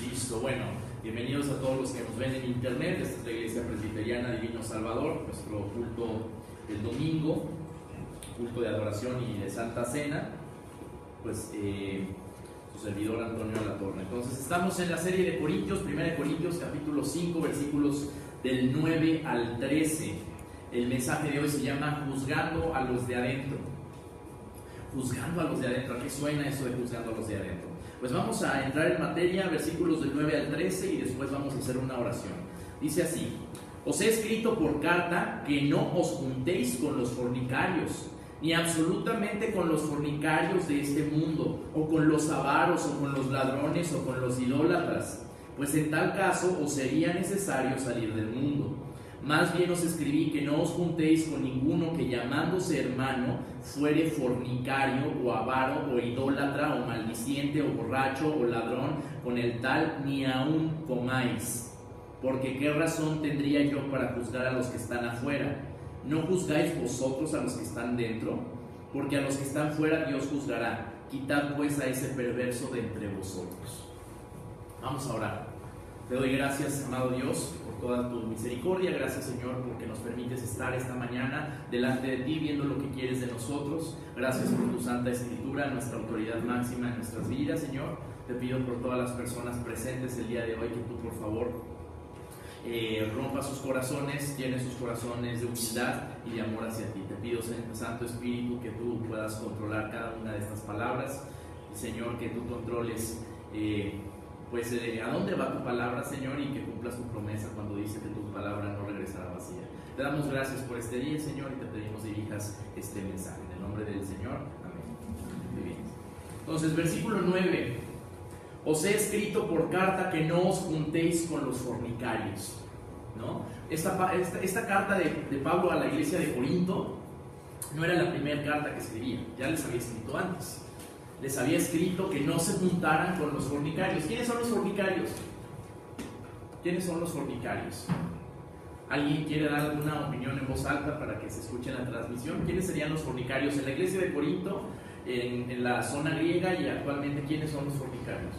Listo, bueno, bienvenidos a todos los que nos ven en internet. Esta es la Iglesia Presbiteriana Divino Salvador, nuestro culto del domingo, culto de adoración y de Santa Cena. Pues su servidor Antonio Alatorre. Entonces estamos en la serie de Corintios, 1 Corintios capítulo 5, versículos del 9 al 13. El mensaje de hoy se llama Juzgando a los de adentro. Juzgando a los de adentro. ¿A qué suena eso de juzgando a los de adentro? Pues vamos a entrar en materia, versículos del 9 al 13, y después vamos a hacer una oración. Dice así: os he escrito por carta que no os juntéis con los fornicarios, ni absolutamente con los fornicarios de este mundo, o con los avaros, o con los ladrones, o con los idólatras, pues en tal caso os sería necesario salir del mundo. Más bien os escribí que no os juntéis con ninguno que, llamándose hermano, fuere fornicario, o avaro, o idólatra, o maldiciente, o borracho, o ladrón, con el tal ni aun comáis. Porque qué razón tendría yo para juzgar a los que están afuera. ¿No juzgáis vosotros a los que están dentro? Porque a los que están fuera Dios juzgará. Quitad pues a ese perverso de entre vosotros. Vamos a orar. Te doy gracias, amado Dios, por toda tu misericordia. Gracias, Señor, porque nos permites estar esta mañana delante de ti, viendo lo que quieres de nosotros. Gracias por tu Santa Escritura, nuestra autoridad máxima en nuestras vidas, Señor. Te pido por todas las personas presentes el día de hoy que tú, por favor, rompa sus corazones, llene sus corazones de humildad y de amor hacia ti. Te pido, Santo Espíritu, que tú puedas controlar cada una de estas palabras. Y, Señor, que tú controles a dónde va tu palabra, Señor, y que cumplas tu promesa cuando dice que tu palabra no regresará vacía. Te damos gracias por este día, Señor, y te pedimos dirijas este mensaje. En el nombre del Señor, amén. Muy bien. Entonces, versículo 9. Os he escrito por carta que no os juntéis con los fornicarios, ¿no? Esta carta de Pablo a la iglesia de Corinto no era la primera carta que escribía, ya les había escrito antes. Les había escrito que no se juntaran con los fornicarios. ¿Quiénes son los fornicarios? ¿Quiénes son los fornicarios? ¿Alguien quiere dar alguna opinión en voz alta para que se escuche en la transmisión? ¿Quiénes serían los fornicarios en la iglesia de Corinto, en la zona griega, y actualmente quiénes son los fornicarios?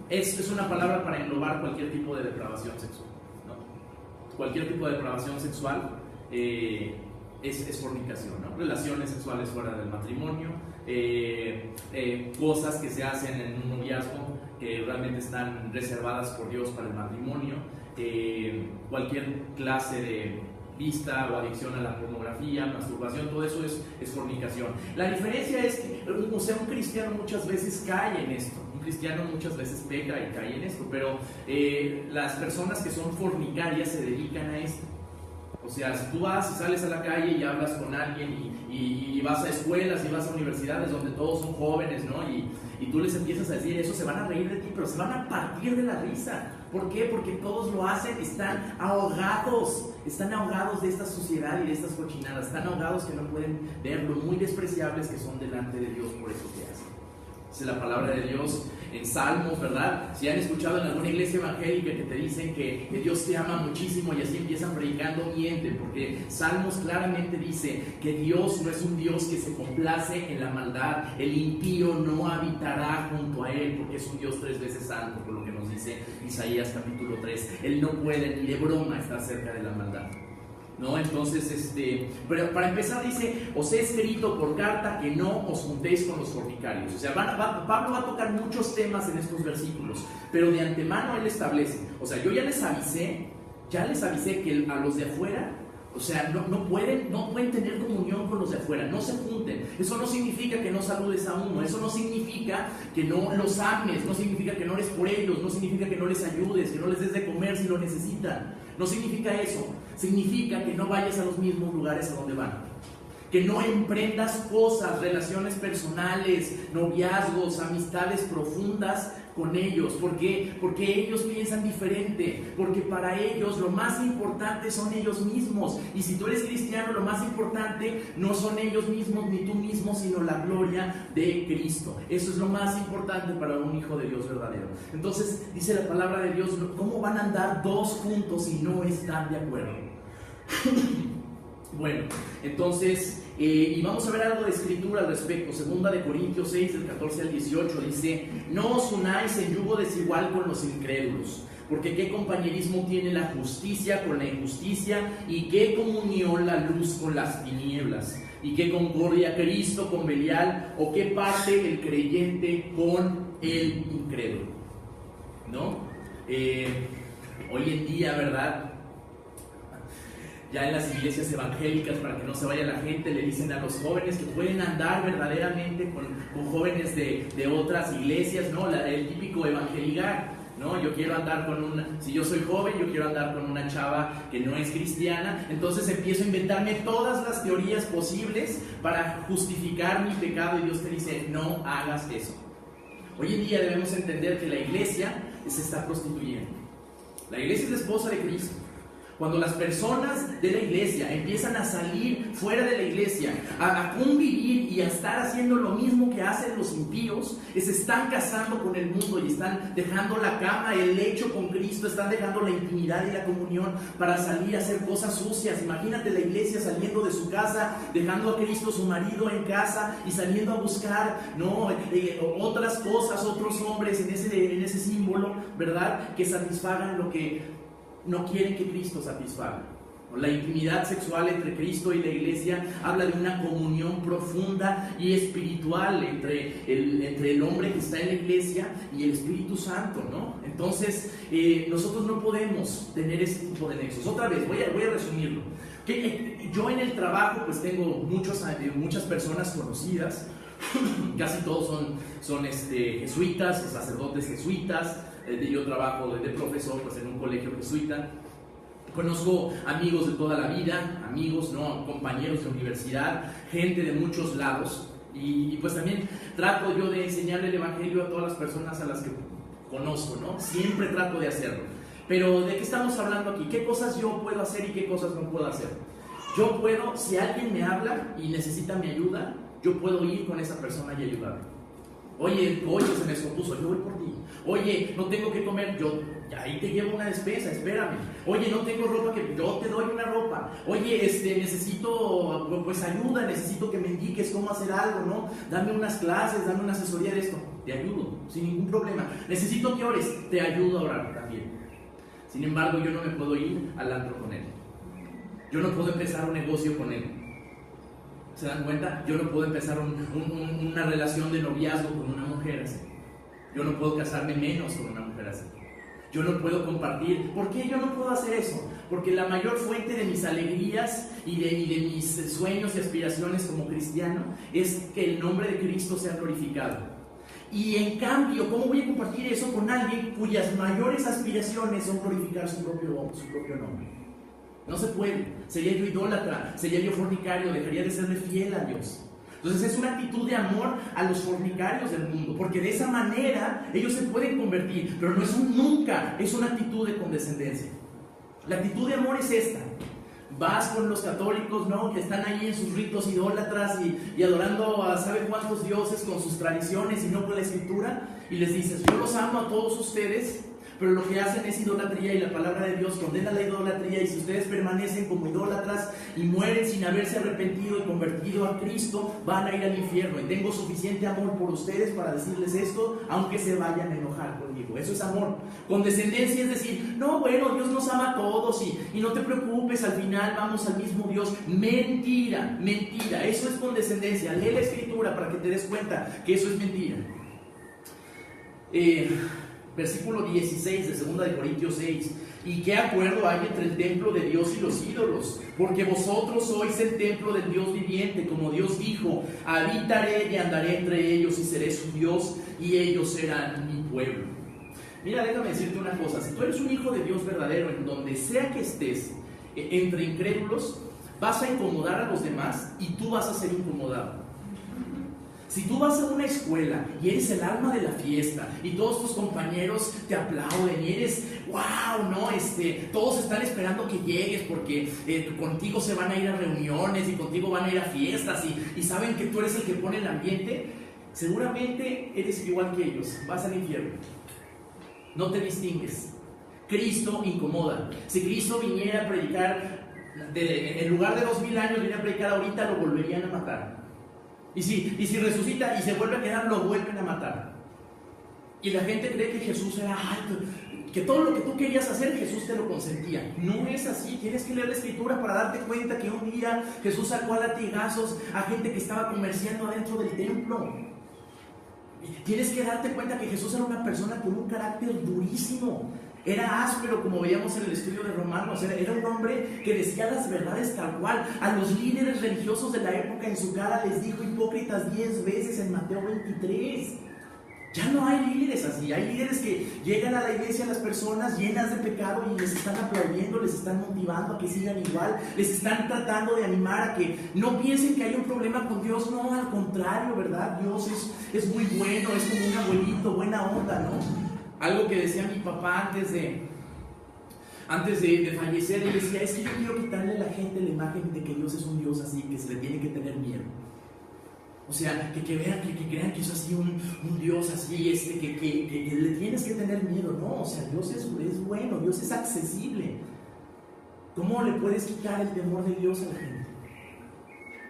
Es una palabra para englobar cualquier tipo de depravación sexual, ¿no? Cualquier tipo de depravación sexual es fornicación, ¿no? Relaciones sexuales fuera del matrimonio, cosas que se hacen en un noviazgo que realmente están reservadas por Dios para el matrimonio, cualquier clase de vista o adicción a la pornografía, masturbación, todo eso es fornicación. La diferencia es que, un cristiano muchas veces cae en esto. Un cristiano muchas veces peca y cae en esto, pero las personas que son fornicarias se dedican a esto. O sea, si tú vas y sales a la calle y hablas con alguien y vas a escuelas y vas a universidades donde todos son jóvenes, ¿no? Y tú les empiezas a decir eso, se van a reír de ti, pero se van a partir de la risa. ¿Por qué? Porque todos lo hacen, están ahogados de esta sociedad y de estas cochinadas, están ahogados que no pueden ver lo muy despreciables que son delante de Dios por eso que hacen. Es la palabra de Dios en Salmos, ¿verdad? Si han escuchado en alguna iglesia evangélica que te dicen que Dios te ama muchísimo y así empiezan predicando, mienten, porque Salmos claramente dice que Dios no es un Dios que se complace en la maldad. El impío no habitará junto a Él, porque es un Dios 3 veces santo, por lo que nos dice Isaías capítulo 3. Él no puede ni de broma estar cerca de la maldad, ¿no? Entonces, pero para empezar dice: os he escrito por carta que no os juntéis con los fornicarios. O sea, Pablo va a tocar muchos temas en estos versículos, pero de antemano él establece, o sea, yo ya les avisé que a los de afuera, o sea, no pueden tener comunión con los de afuera, no se junten. Eso no significa que no saludes a uno, eso no significa que no los ames, no significa que no eres por ellos, no significa que no les ayudes, que no les des de comer si lo necesitan. No significa eso. Significa que no vayas a los mismos lugares a donde van, que no emprendas cosas, relaciones personales, noviazgos, amistades profundas con ellos. ¿Por qué? Porque ellos piensan diferente, porque para ellos lo más importante son ellos mismos. Y si tú eres cristiano, lo más importante no son ellos mismos ni tú mismo, sino la gloria de Cristo. Eso es lo más importante para un hijo de Dios verdadero. Entonces dice la palabra de Dios: ¿cómo van a andar dos juntos si no están de acuerdo? Bueno, entonces Y vamos a ver algo de escritura al respecto. Segunda de Corintios 6, del 14 al 18, dice: no os unáis en yugo desigual con los incrédulos, porque qué compañerismo tiene la justicia con la injusticia, y qué comunión la luz con las tinieblas, y qué concordia Cristo con Belial, o qué parte el creyente con el incrédulo, ¿no? Hoy en día, ¿verdad? Ya en las iglesias evangélicas, para que no se vaya la gente, le dicen a los jóvenes que pueden andar verdaderamente con jóvenes de otras iglesias, ¿no? El típico evangeligar, ¿no? Yo quiero andar si yo soy joven, yo quiero andar con una chava que no es cristiana, entonces empiezo a inventarme todas las teorías posibles para justificar mi pecado, y Dios te dice: no hagas eso. Hoy en día debemos entender que la iglesia se está prostituyendo. La iglesia es la esposa de Cristo. Cuando las personas de la iglesia empiezan a salir fuera de la iglesia, a convivir y a estar haciendo lo mismo que hacen los impíos, se están casando con el mundo y están dejando la cama, el lecho con Cristo, están dejando la intimidad y la comunión para salir a hacer cosas sucias. Imagínate la iglesia saliendo de su casa, dejando a Cristo su marido en casa y saliendo a buscar, ¿no? Otras cosas, otros hombres en ese símbolo, ¿verdad? Que satisfagan lo que no quieren que Cristo satisfaga. La intimidad sexual entre Cristo y la iglesia habla de una comunión profunda y espiritual entre el hombre que está en la iglesia y el Espíritu Santo, ¿no? Entonces, nosotros no podemos tener ese tipo de nexos. Otra vez, voy a resumirlo. Yo en el trabajo pues tengo muchas personas conocidas, casi todos son jesuitas, sacerdotes jesuitas. Yo trabajo de profesor pues en un colegio jesuita. Conozco amigos de toda la vida, amigos, ¿no? Compañeros de universidad, gente de muchos lados, y pues también trato yo de enseñarle el evangelio a todas las personas a las que conozco, ¿no? Siempre trato de hacerlo. Pero ¿de qué estamos hablando aquí? ¿Qué cosas yo puedo hacer y qué cosas no puedo hacer? Yo puedo, si alguien me habla y necesita mi ayuda, yo puedo ir con esa persona y ayudarle. Oye, el pollo se me descompuso, yo voy por ti. Oye, no tengo que comer, yo ahí te llevo una despensa, espérame. Oye, no tengo ropa, que yo te doy una ropa. Oye, necesito pues ayuda, necesito que me indiques cómo hacer algo, ¿no? Dame unas clases, dame una asesoría de esto. Te ayudo, sin ningún problema. Necesito que ores, te ayudo a orar también. Sin embargo, yo no me puedo ir al antro con él. Yo no puedo empezar un negocio con él. ¿Se dan cuenta? Yo no puedo empezar una relación de noviazgo con una mujer así. Yo no puedo casarme menos con una mujer así. Yo no puedo compartir. ¿Por qué yo no puedo hacer eso? Porque la mayor fuente de mis alegrías y de mis sueños y aspiraciones como cristiano es que el nombre de Cristo sea glorificado. Y en cambio, ¿cómo voy a compartir eso con alguien cuyas mayores aspiraciones son glorificar su propio nombre? No se puede. Sería yo idólatra, sería yo fornicario, dejaría de serle fiel a Dios. Entonces es una actitud de amor a los fornicarios del mundo, porque de esa manera ellos se pueden convertir, pero no es nunca es una actitud de condescendencia. La actitud de amor es esta: vas con los católicos, ¿no? Que están ahí en sus ritos idólatras y adorando a sabe cuántos dioses con sus tradiciones y no con la escritura, y les dices: yo los amo a todos ustedes, pero lo que hacen es idolatría, y la palabra de Dios condena la idolatría, y si ustedes permanecen como idólatras y mueren sin haberse arrepentido y convertido a Cristo, van a ir al infierno. Y tengo suficiente amor por ustedes para decirles esto, aunque se vayan a enojar conmigo. Eso es amor. Condescendencia es decir: no, bueno, Dios nos ama a todos y no te preocupes, al final vamos al mismo Dios. Mentira, mentira. Eso es condescendencia. Lee la escritura para que te des cuenta que eso es mentira. Versículo 16 de 2 de Corintios 6. ¿Y qué acuerdo hay entre el templo de Dios y los ídolos? Porque vosotros sois el templo del Dios viviente, como Dios dijo: habitaré y andaré entre ellos y seré su Dios y ellos serán mi pueblo. Mira, déjame decirte una cosa: si tú eres un hijo de Dios verdadero, en donde sea que estés, entre incrédulos, vas a incomodar a los demás y tú vas a ser incomodado. Si tú vas a una escuela y eres el alma de la fiesta y todos tus compañeros te aplauden y eres wow, ¿no? Todos están esperando que llegues porque contigo se van a ir a reuniones y contigo van a ir a fiestas y saben que tú eres el que pone el ambiente, seguramente eres igual que ellos, vas al infierno. No te distingues. Cristo incomoda. Si Cristo viniera a predicar en lugar de 2000 años viene a predicar ahorita, lo volverían a matar. Y si resucita y se vuelve a quedar, lo vuelven a matar. Y la gente cree que Jesús era que todo lo que tú querías hacer, Jesús te lo consentía. No es así. Tienes que leer la Escritura para darte cuenta que un día Jesús sacó a latigazos a gente que estaba comerciando adentro del templo. Tienes que darte cuenta que Jesús era una persona con un carácter durísimo. Era áspero, como veíamos en el estudio de Romanos. Era un hombre que decía las verdades tal cual. A los líderes religiosos de la época en su cara les dijo hipócritas 10 veces en Mateo 23. Ya no hay líderes así. Hay líderes que llegan a la iglesia a las personas llenas de pecado y les están aplaudiendo, les están motivando a que sigan igual, les están tratando de animar a que no piensen que hay un problema con Dios. No, al contrario, ¿verdad? Dios es muy bueno, es como un abuelito, buena onda, ¿no? Algo que decía mi papá antes de fallecer, él decía, es que yo quiero quitarle a la gente la imagen de que Dios es un Dios así, que se le tiene que tener miedo. O sea, que vean, que crean que es así un Dios así, que le tienes que tener miedo. No, o sea, Dios es bueno, Dios es accesible. ¿Cómo le puedes quitar el temor de Dios a la gente?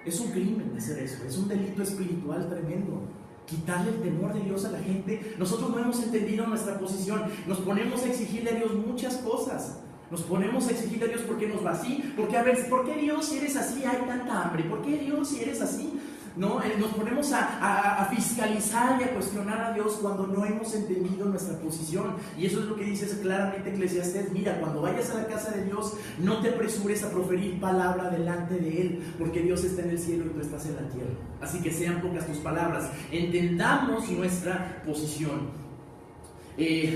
Es un crimen hacer eso, es un delito espiritual tremendo. Quitarle el temor de Dios a la gente. Nosotros no hemos entendido nuestra posición. Nos ponemos a exigirle a Dios muchas cosas. Nos ponemos a exigirle a Dios por qué nos va así. Porque a ver, ¿por qué Dios si eres así hay tanta hambre? ¿Por qué Dios si eres así? ¿No? Nos ponemos a fiscalizar y a cuestionar a Dios cuando no hemos entendido nuestra posición. Y eso es lo que dice claramente Eclesiastés. Mira, cuando vayas a la casa de Dios, no te apresures a proferir palabra delante de Él, porque Dios está en el cielo y tú estás en la tierra. Así que sean pocas tus palabras. Entendamos nuestra posición.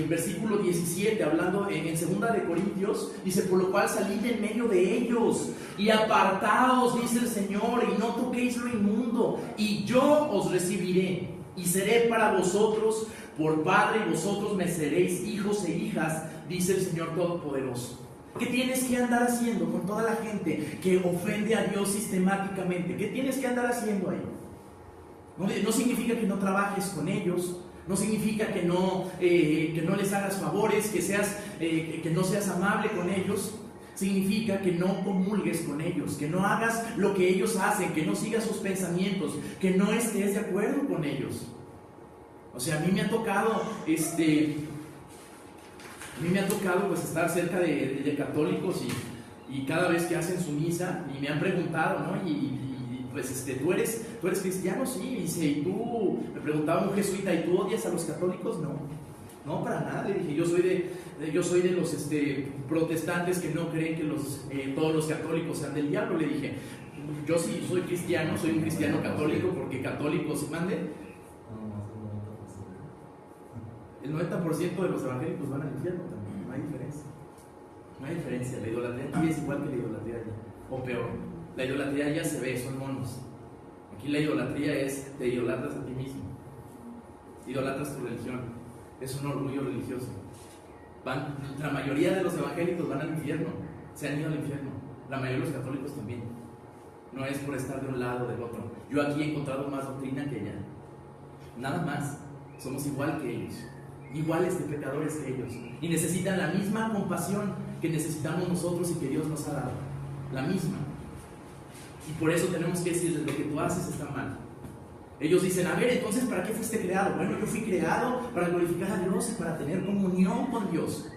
Versículo 17, hablando en 2 de Corintios, dice: por lo cual salid en medio de ellos y apartaos, dice el Señor, y no toquéis lo inmundo, y yo os recibiré y seré para vosotros por Padre, y vosotros me seréis hijos e hijas, dice el Señor Todopoderoso. ¿Qué tienes que andar haciendo con toda la gente que ofende a Dios sistemáticamente? ¿Qué tienes que andar haciendo ahí? No significa que no trabajes con ellos. No significa que no les hagas favores, que no seas amable con ellos. Significa que no comulgues con ellos, que no hagas lo que ellos hacen, que no sigas sus pensamientos, que no estés de acuerdo con ellos. O sea, a mí me ha tocado pues estar cerca de católicos y cada vez que hacen su misa y me han preguntado, ¿no? Pues ¿tú eres cristiano? Sí. Y dice, ¿y tú? Me preguntaba un jesuita, ¿y tú odias a los católicos? No, para nada. Le dije, yo soy de los protestantes que no creen que todos los católicos sean del diablo. Le dije, yo sí soy cristiano, soy un cristiano católico, porque católicos, mande, el 90% de los evangélicos van al infierno también. No hay diferencia. La idolatría aquí es igual que la idolatría allá, o peor. La idolatría ya se ve, son monos. Aquí la idolatría es, te idolatras a ti mismo, idolatras tu religión, es un orgullo religioso. La mayoría de los evangélicos van al infierno, se han ido al infierno. La mayoría de los católicos también. No es por estar de un lado o del otro. Yo aquí he encontrado más doctrina que allá. Nada más. Somos igual que ellos, iguales de pecadores que ellos, y necesitan la misma compasión que necesitamos nosotros y que Dios nos ha dado. La misma. Y por eso tenemos que decirles, lo que tú haces está mal. Ellos dicen, a ver, entonces, ¿para qué fuiste creado? Bueno, yo fui creado para glorificar a Dios y para tener comunión con Dios.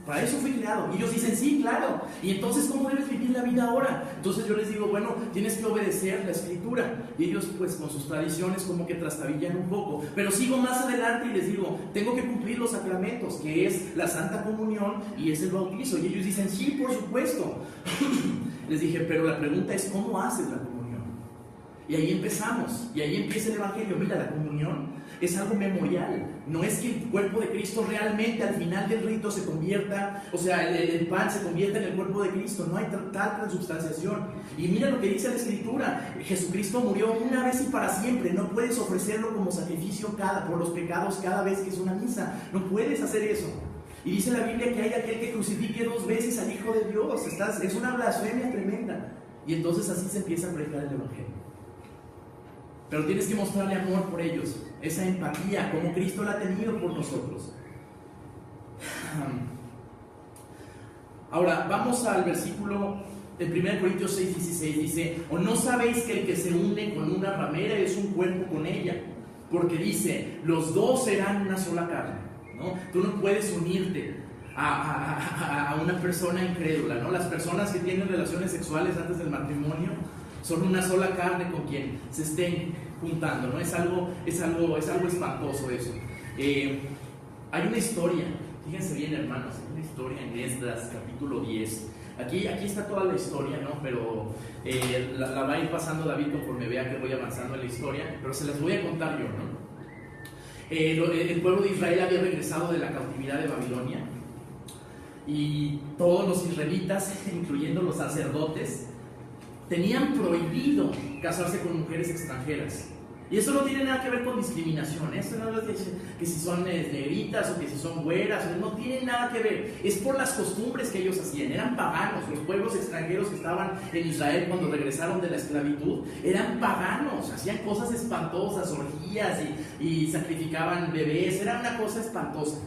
Para eso fui creado. Y ellos dicen, sí, claro. Y entonces, ¿cómo debes vivir la vida ahora? Entonces yo les digo, bueno, tienes que obedecer la Escritura. Y ellos, pues, con sus tradiciones como que trastabillan un poco. Pero sigo más adelante y les digo, tengo que cumplir los sacramentos, que es la Santa Comunión y es el bautizo. Y ellos dicen, sí, por supuesto. Les dije, pero la pregunta es, ¿cómo haces la comunión? Y ahí empezamos, y ahí empieza el Evangelio. Mira, la comunión es algo memorial. No es que el cuerpo de Cristo realmente al final del rito se convierta, o sea, el pan se convierta en el cuerpo de Cristo. No hay tal transubstanciación. Y mira lo que dice la Escritura: Jesucristo murió una vez y para siempre. No puedes ofrecerlo como sacrificio por los pecados cada vez que es una misa. No puedes hacer eso. Y dice la Biblia que hay aquel que crucifique 2 veces al Hijo de Dios. Es una blasfemia tremenda. Y entonces así se empieza a predicar el Evangelio. Pero tienes que mostrarle amor por ellos, esa empatía, como Cristo la ha tenido por nosotros. Ahora, vamos al versículo En 1 Corintios 6:16 dice: ¿o no sabéis que el que se une con una ramera es un cuerpo con ella? Porque dice, los dos serán una sola carne, ¿no? Tú no puedes unirte a una persona incrédula, ¿no? Las personas que tienen relaciones sexuales antes del matrimonio son una sola carne con quien se estén juntando, ¿no? Es algo espantoso eso. Hay una historia, fíjense bien, hermanos, hay una historia en Esdras capítulo 10. Aquí está toda la historia, ¿no? Pero la va a ir pasando David conforme vea que voy avanzando en la historia, pero se las voy a contar yo, ¿no? El pueblo de Israel había regresado de la cautividad de Babilonia y todos los israelitas, incluyendo los sacerdotes, tenían prohibido casarse con mujeres extranjeras. Y eso no tiene nada que ver con discriminación, ¿eh? Eso no es que si son negritas o que si son güeras, no tiene nada que ver. Es por las costumbres que ellos hacían. Eran paganos. Los pueblos extranjeros que estaban en Israel cuando regresaron de la esclavitud eran paganos, hacían cosas espantosas, orgías y sacrificaban bebés. Era una cosa espantosa.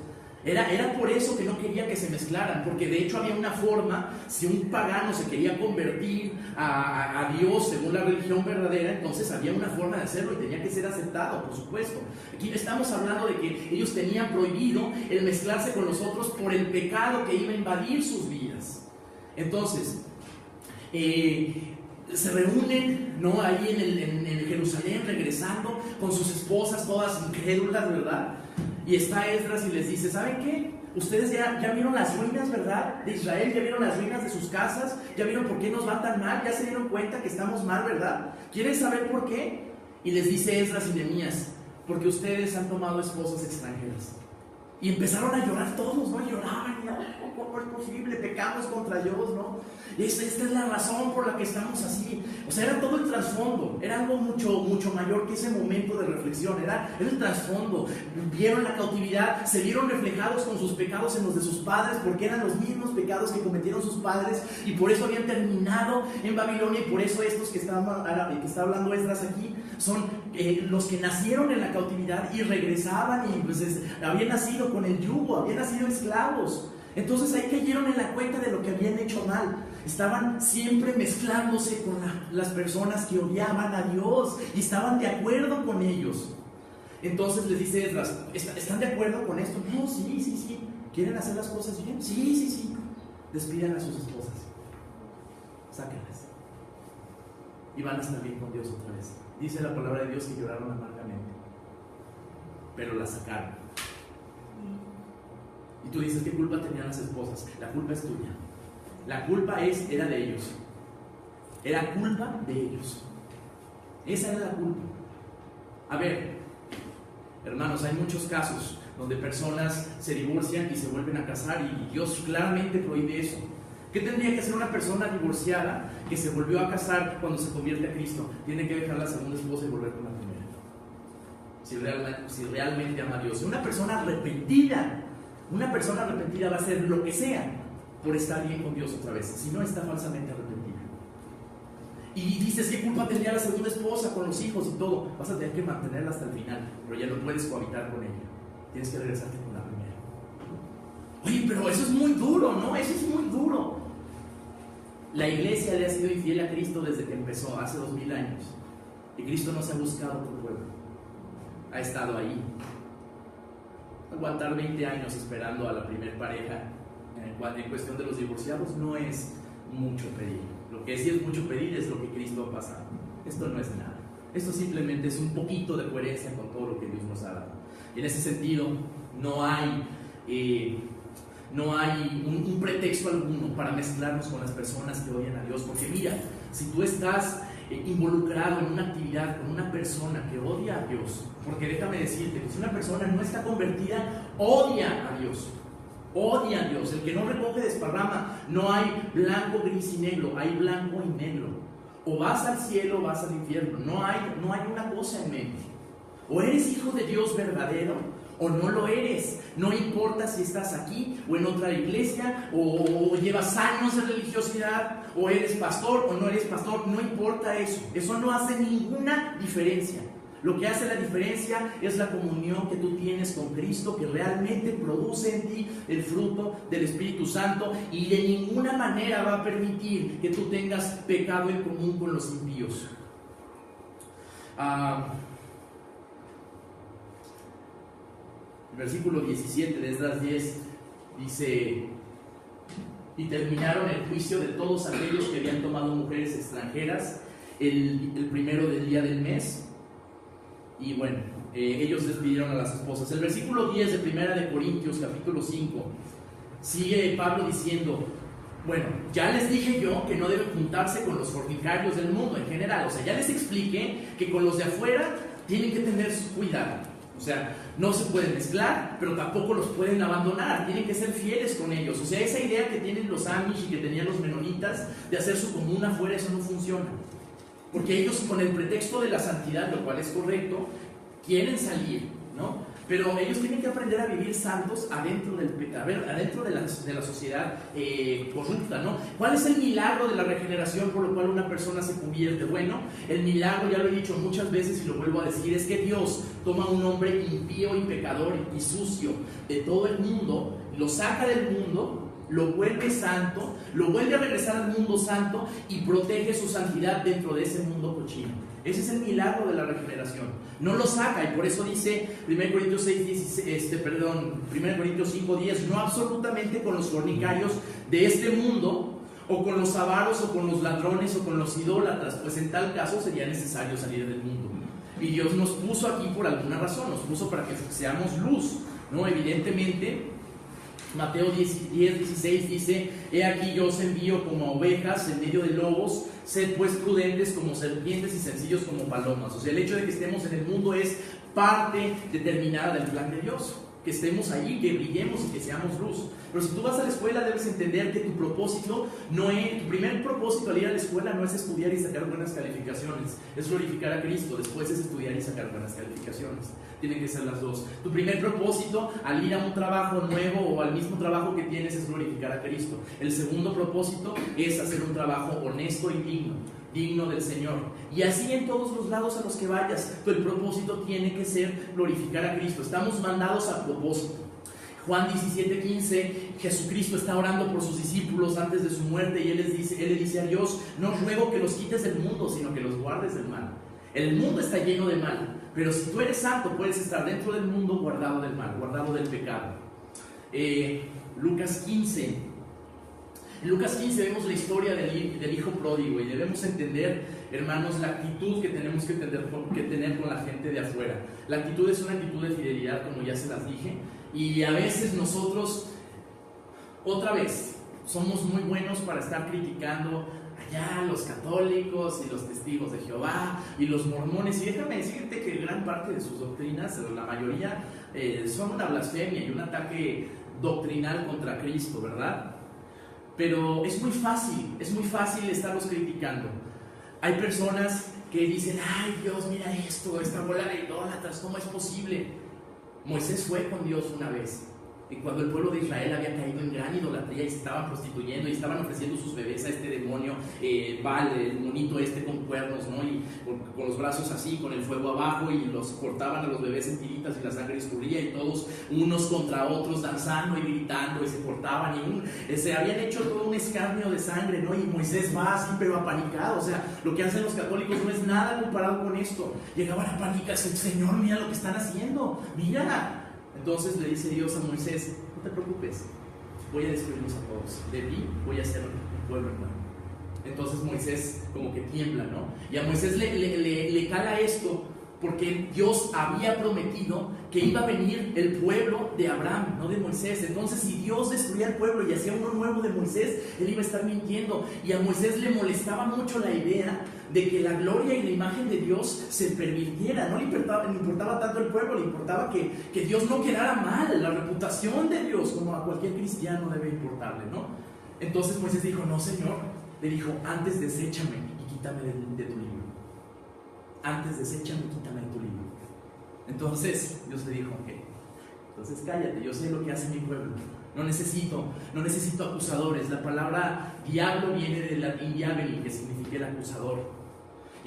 Era por eso que no quería que se mezclaran, porque de hecho había una forma, si un pagano se quería convertir a Dios según la religión verdadera, entonces había una forma de hacerlo y tenía que ser aceptado, por supuesto. Aquí estamos hablando de que ellos tenían prohibido el mezclarse con los otros por el pecado que iba a invadir sus vidas. Entonces, se reúnen, ¿no? Ahí en Jerusalén, regresando con sus esposas, todas incrédulas, ¿verdad? Y está Esdras y les dice: ¿saben qué? Ustedes ya vieron las ruinas, ¿verdad? De Israel, ya vieron las ruinas de sus casas, ya vieron por qué nos va tan mal, ya se dieron cuenta que estamos mal, ¿verdad? ¿Quieren saber por qué? Y les dice Esdras y Nehemías: porque ustedes han tomado esposas extranjeras. Y empezaron a llorar todos, ¿no? Lloraban, ¿cómo es posible? Pecamos contra Dios, ¿no? Esta es la razón por la que estamos así. O sea, era todo el trasfondo, era algo mucho mayor que ese momento de reflexión, era el trasfondo. Vieron la cautividad, se vieron reflejados con sus pecados en los de sus padres, porque eran los mismos pecados que cometieron sus padres, y por eso habían terminado en Babilonia, y por eso estos que está hablando Esdras aquí, son los que nacieron en la cautividad y regresaban, y pues habían nacido con el yugo, habían nacido esclavos. Entonces ahí cayeron en la cuenta de lo que habían hecho mal. Estaban siempre mezclándose con las personas que odiaban a Dios y estaban de acuerdo con ellos. Entonces les dice Esdras: ¿están de acuerdo con esto? No, sí. ¿Quieren hacer las cosas bien? Sí. Despidan a sus esposas, sáquenlas y van a estar bien con Dios otra vez. Dice la palabra de Dios que lloraron amargamente, pero las sacaron. Y tú dices: ¿qué culpa tenían las esposas? La culpa es tuya. La culpa era de ellos. Era culpa de ellos. Esa era la culpa. A ver, hermanos, hay muchos casos donde personas se divorcian y se vuelven a casar, y Dios claramente prohíbe eso. ¿Qué tendría que hacer una persona divorciada que se volvió a casar cuando se convierte a Cristo? Tiene que dejar la segunda esposa y volver con la primera. Si realmente ama a Dios. Una persona arrepentida va a hacer lo que sea por estar bien con Dios otra vez, si no está falsamente arrepentida. Y dices: ¿qué culpa tendría la segunda esposa con los hijos y todo? Vas a tener que mantenerla hasta el final, pero ya no puedes cohabitar con ella. Tienes que regresarte con la primera. Oye, pero eso es muy duro, ¿no? Eso es muy duro. La iglesia le ha sido infiel a Cristo desde que empezó, hace 2000 años. Y Cristo no se ha buscado por pueblo. Ha estado ahí. Aguantar 20 años esperando a la primer pareja en cuestión de los divorciados no es mucho pedir. Lo que sí es mucho pedir es lo que Cristo ha pasado. Esto no es nada. Esto simplemente es un poquito de coherencia con todo lo que Dios nos ha dado. Y en ese sentido no hay un pretexto alguno para mezclarnos con las personas que odian a Dios. Porque mira, si tú estás involucrado en una actividad con una persona que odia a Dios, porque déjame decirte que si una persona no está convertida, odia a Dios. Odia a Dios. El que no recoge desparrama. No hay blanco, gris y negro, hay blanco y negro. O vas al cielo o vas al infierno. No hay una cosa en medio. O eres hijo de Dios verdadero o no lo eres. No importa si estás aquí o en otra iglesia, o llevas años de religiosidad, o eres pastor o no eres pastor. No importa eso. Eso no hace ninguna diferencia. Lo que hace la diferencia es la comunión que tú tienes con Cristo, que realmente produce en ti el fruto del Espíritu Santo, y de ninguna manera va a permitir que tú tengas pecado en común con los impíos. El versículo 17 de Esdras 10 dice: y terminaron el juicio de todos aquellos que habían tomado mujeres extranjeras el primero del día del mes. Y bueno, ellos despidieron a las esposas. El versículo 10 de Primera de Corintios, capítulo 5, sigue Pablo diciendo: bueno, ya les dije yo que no deben juntarse con los fornicarios del mundo en general. O sea, ya les expliqué que con los de afuera tienen que tener cuidado. O sea, no se pueden mezclar, pero tampoco los pueden abandonar. Tienen que ser fieles con ellos. O sea, esa idea que tienen los Amish y que tenían los menonitas de hacer su común afuera, eso no funciona. Porque ellos, con el pretexto de la santidad, lo cual es correcto, quieren salir, ¿no? Pero ellos tienen que aprender a vivir santos adentro de la sociedad corrupta, ¿no? ¿Cuál es el milagro de la regeneración por lo cual una persona se convierte? Bueno, el milagro, ya lo he dicho muchas veces y lo vuelvo a decir, es que Dios toma a un hombre impío y pecador y sucio de todo el mundo, lo saca del mundo, lo vuelve santo, lo vuelve a regresar al mundo santo y protege su santidad dentro de ese mundo cochino. Ese es el milagro de la regeneración. No lo saca, y por eso dice 1 Corintios 5:10, no absolutamente con los fornicarios de este mundo, o con los avaros, o con los ladrones, o con los idólatras, pues en tal caso sería necesario salir del mundo. Y Dios nos puso aquí por alguna razón, nos puso para que seamos luz, ¿no? Evidentemente, Mateo 10:16 dice: he aquí yo os envío como ovejas en medio de lobos, sed pues prudentes como serpientes y sencillos como palomas. O sea, el hecho de que estemos en el mundo es parte determinada del plan de Dios. Que estemos ahí, que brillemos y que seamos luz. Pero si tú vas a la escuela, debes entender que tu primer propósito al ir a la escuela no es estudiar y sacar buenas calificaciones, es glorificar a Cristo. Después es estudiar y sacar buenas calificaciones. Tienen que ser las dos. Tu primer propósito al ir a un trabajo nuevo o al mismo trabajo que tienes es glorificar a Cristo. El segundo propósito es hacer un trabajo honesto y digno del Señor. Y así en todos los lados a los que vayas, el propósito tiene que ser glorificar a Cristo. Estamos mandados a propósito. Juan 17:15, Jesucristo está orando por sus discípulos antes de su muerte y él le dice a Dios: no ruego que los quites del mundo, sino que los guardes del mal. El mundo está lleno de mal, pero si tú eres santo, puedes estar dentro del mundo guardado del mal, guardado del pecado. Lucas 15. En Lucas 15 vemos la historia del hijo pródigo, y debemos entender, hermanos, la actitud que tenemos que tener con la gente de afuera. La actitud es una actitud de fidelidad, como ya se las dije, y a veces nosotros, otra vez, somos muy buenos para estar criticando allá los católicos y los testigos de Jehová y los mormones, y déjame decirte que gran parte de sus doctrinas, la mayoría, son una blasfemia y un ataque doctrinal contra Cristo, ¿verdad? Pero es muy fácil estarlos criticando. Hay personas que dicen: ay Dios, mira esto, esta bola de idólatras, ¿cómo es posible? Moisés fue con Dios una vez, y cuando el pueblo de Israel había caído en gran idolatría y se estaban prostituyendo y estaban ofreciendo sus bebés a este demonio, el monito este con cuernos, ¿no? Y con los brazos así, con el fuego abajo, y los cortaban a los bebés en tiritas y la sangre escurría, y todos unos contra otros danzando y gritando y se cortaban, y se habían hecho todo un escarnio de sangre, ¿no? Y Moisés va así pero apanicado. O sea, lo que hacen los católicos no es nada comparado con esto. Llegaban a panicarse: Señor, mira lo que están haciendo, mira. Entonces le dice Dios a Moisés: no te preocupes, voy a destruirlos a todos, de ti voy a hacer un pueblo hermano. Entonces Moisés como que tiembla, ¿no? Y a Moisés le cala esto, porque Dios había prometido que iba a venir el pueblo de Abraham, no de Moisés. Entonces, si Dios destruía el pueblo y hacía uno nuevo de Moisés, él iba a estar mintiendo. Y a Moisés le molestaba mucho la idea de que la gloria y la imagen de Dios se pervirtiera. No le importaba tanto el pueblo, le importaba que Dios no quedara mal. La reputación de Dios, como a cualquier cristiano, debe importarle, ¿no? Entonces Moisés dijo: no, Señor. Le dijo: antes deséchame y quítame de tu libro. Antes deséchame y quítame de tu libro. Entonces Dios le dijo: ok, entonces cállate, yo sé lo que hace mi pueblo. No necesito acusadores. La palabra diablo viene del latín diaboli, que significa el acusador.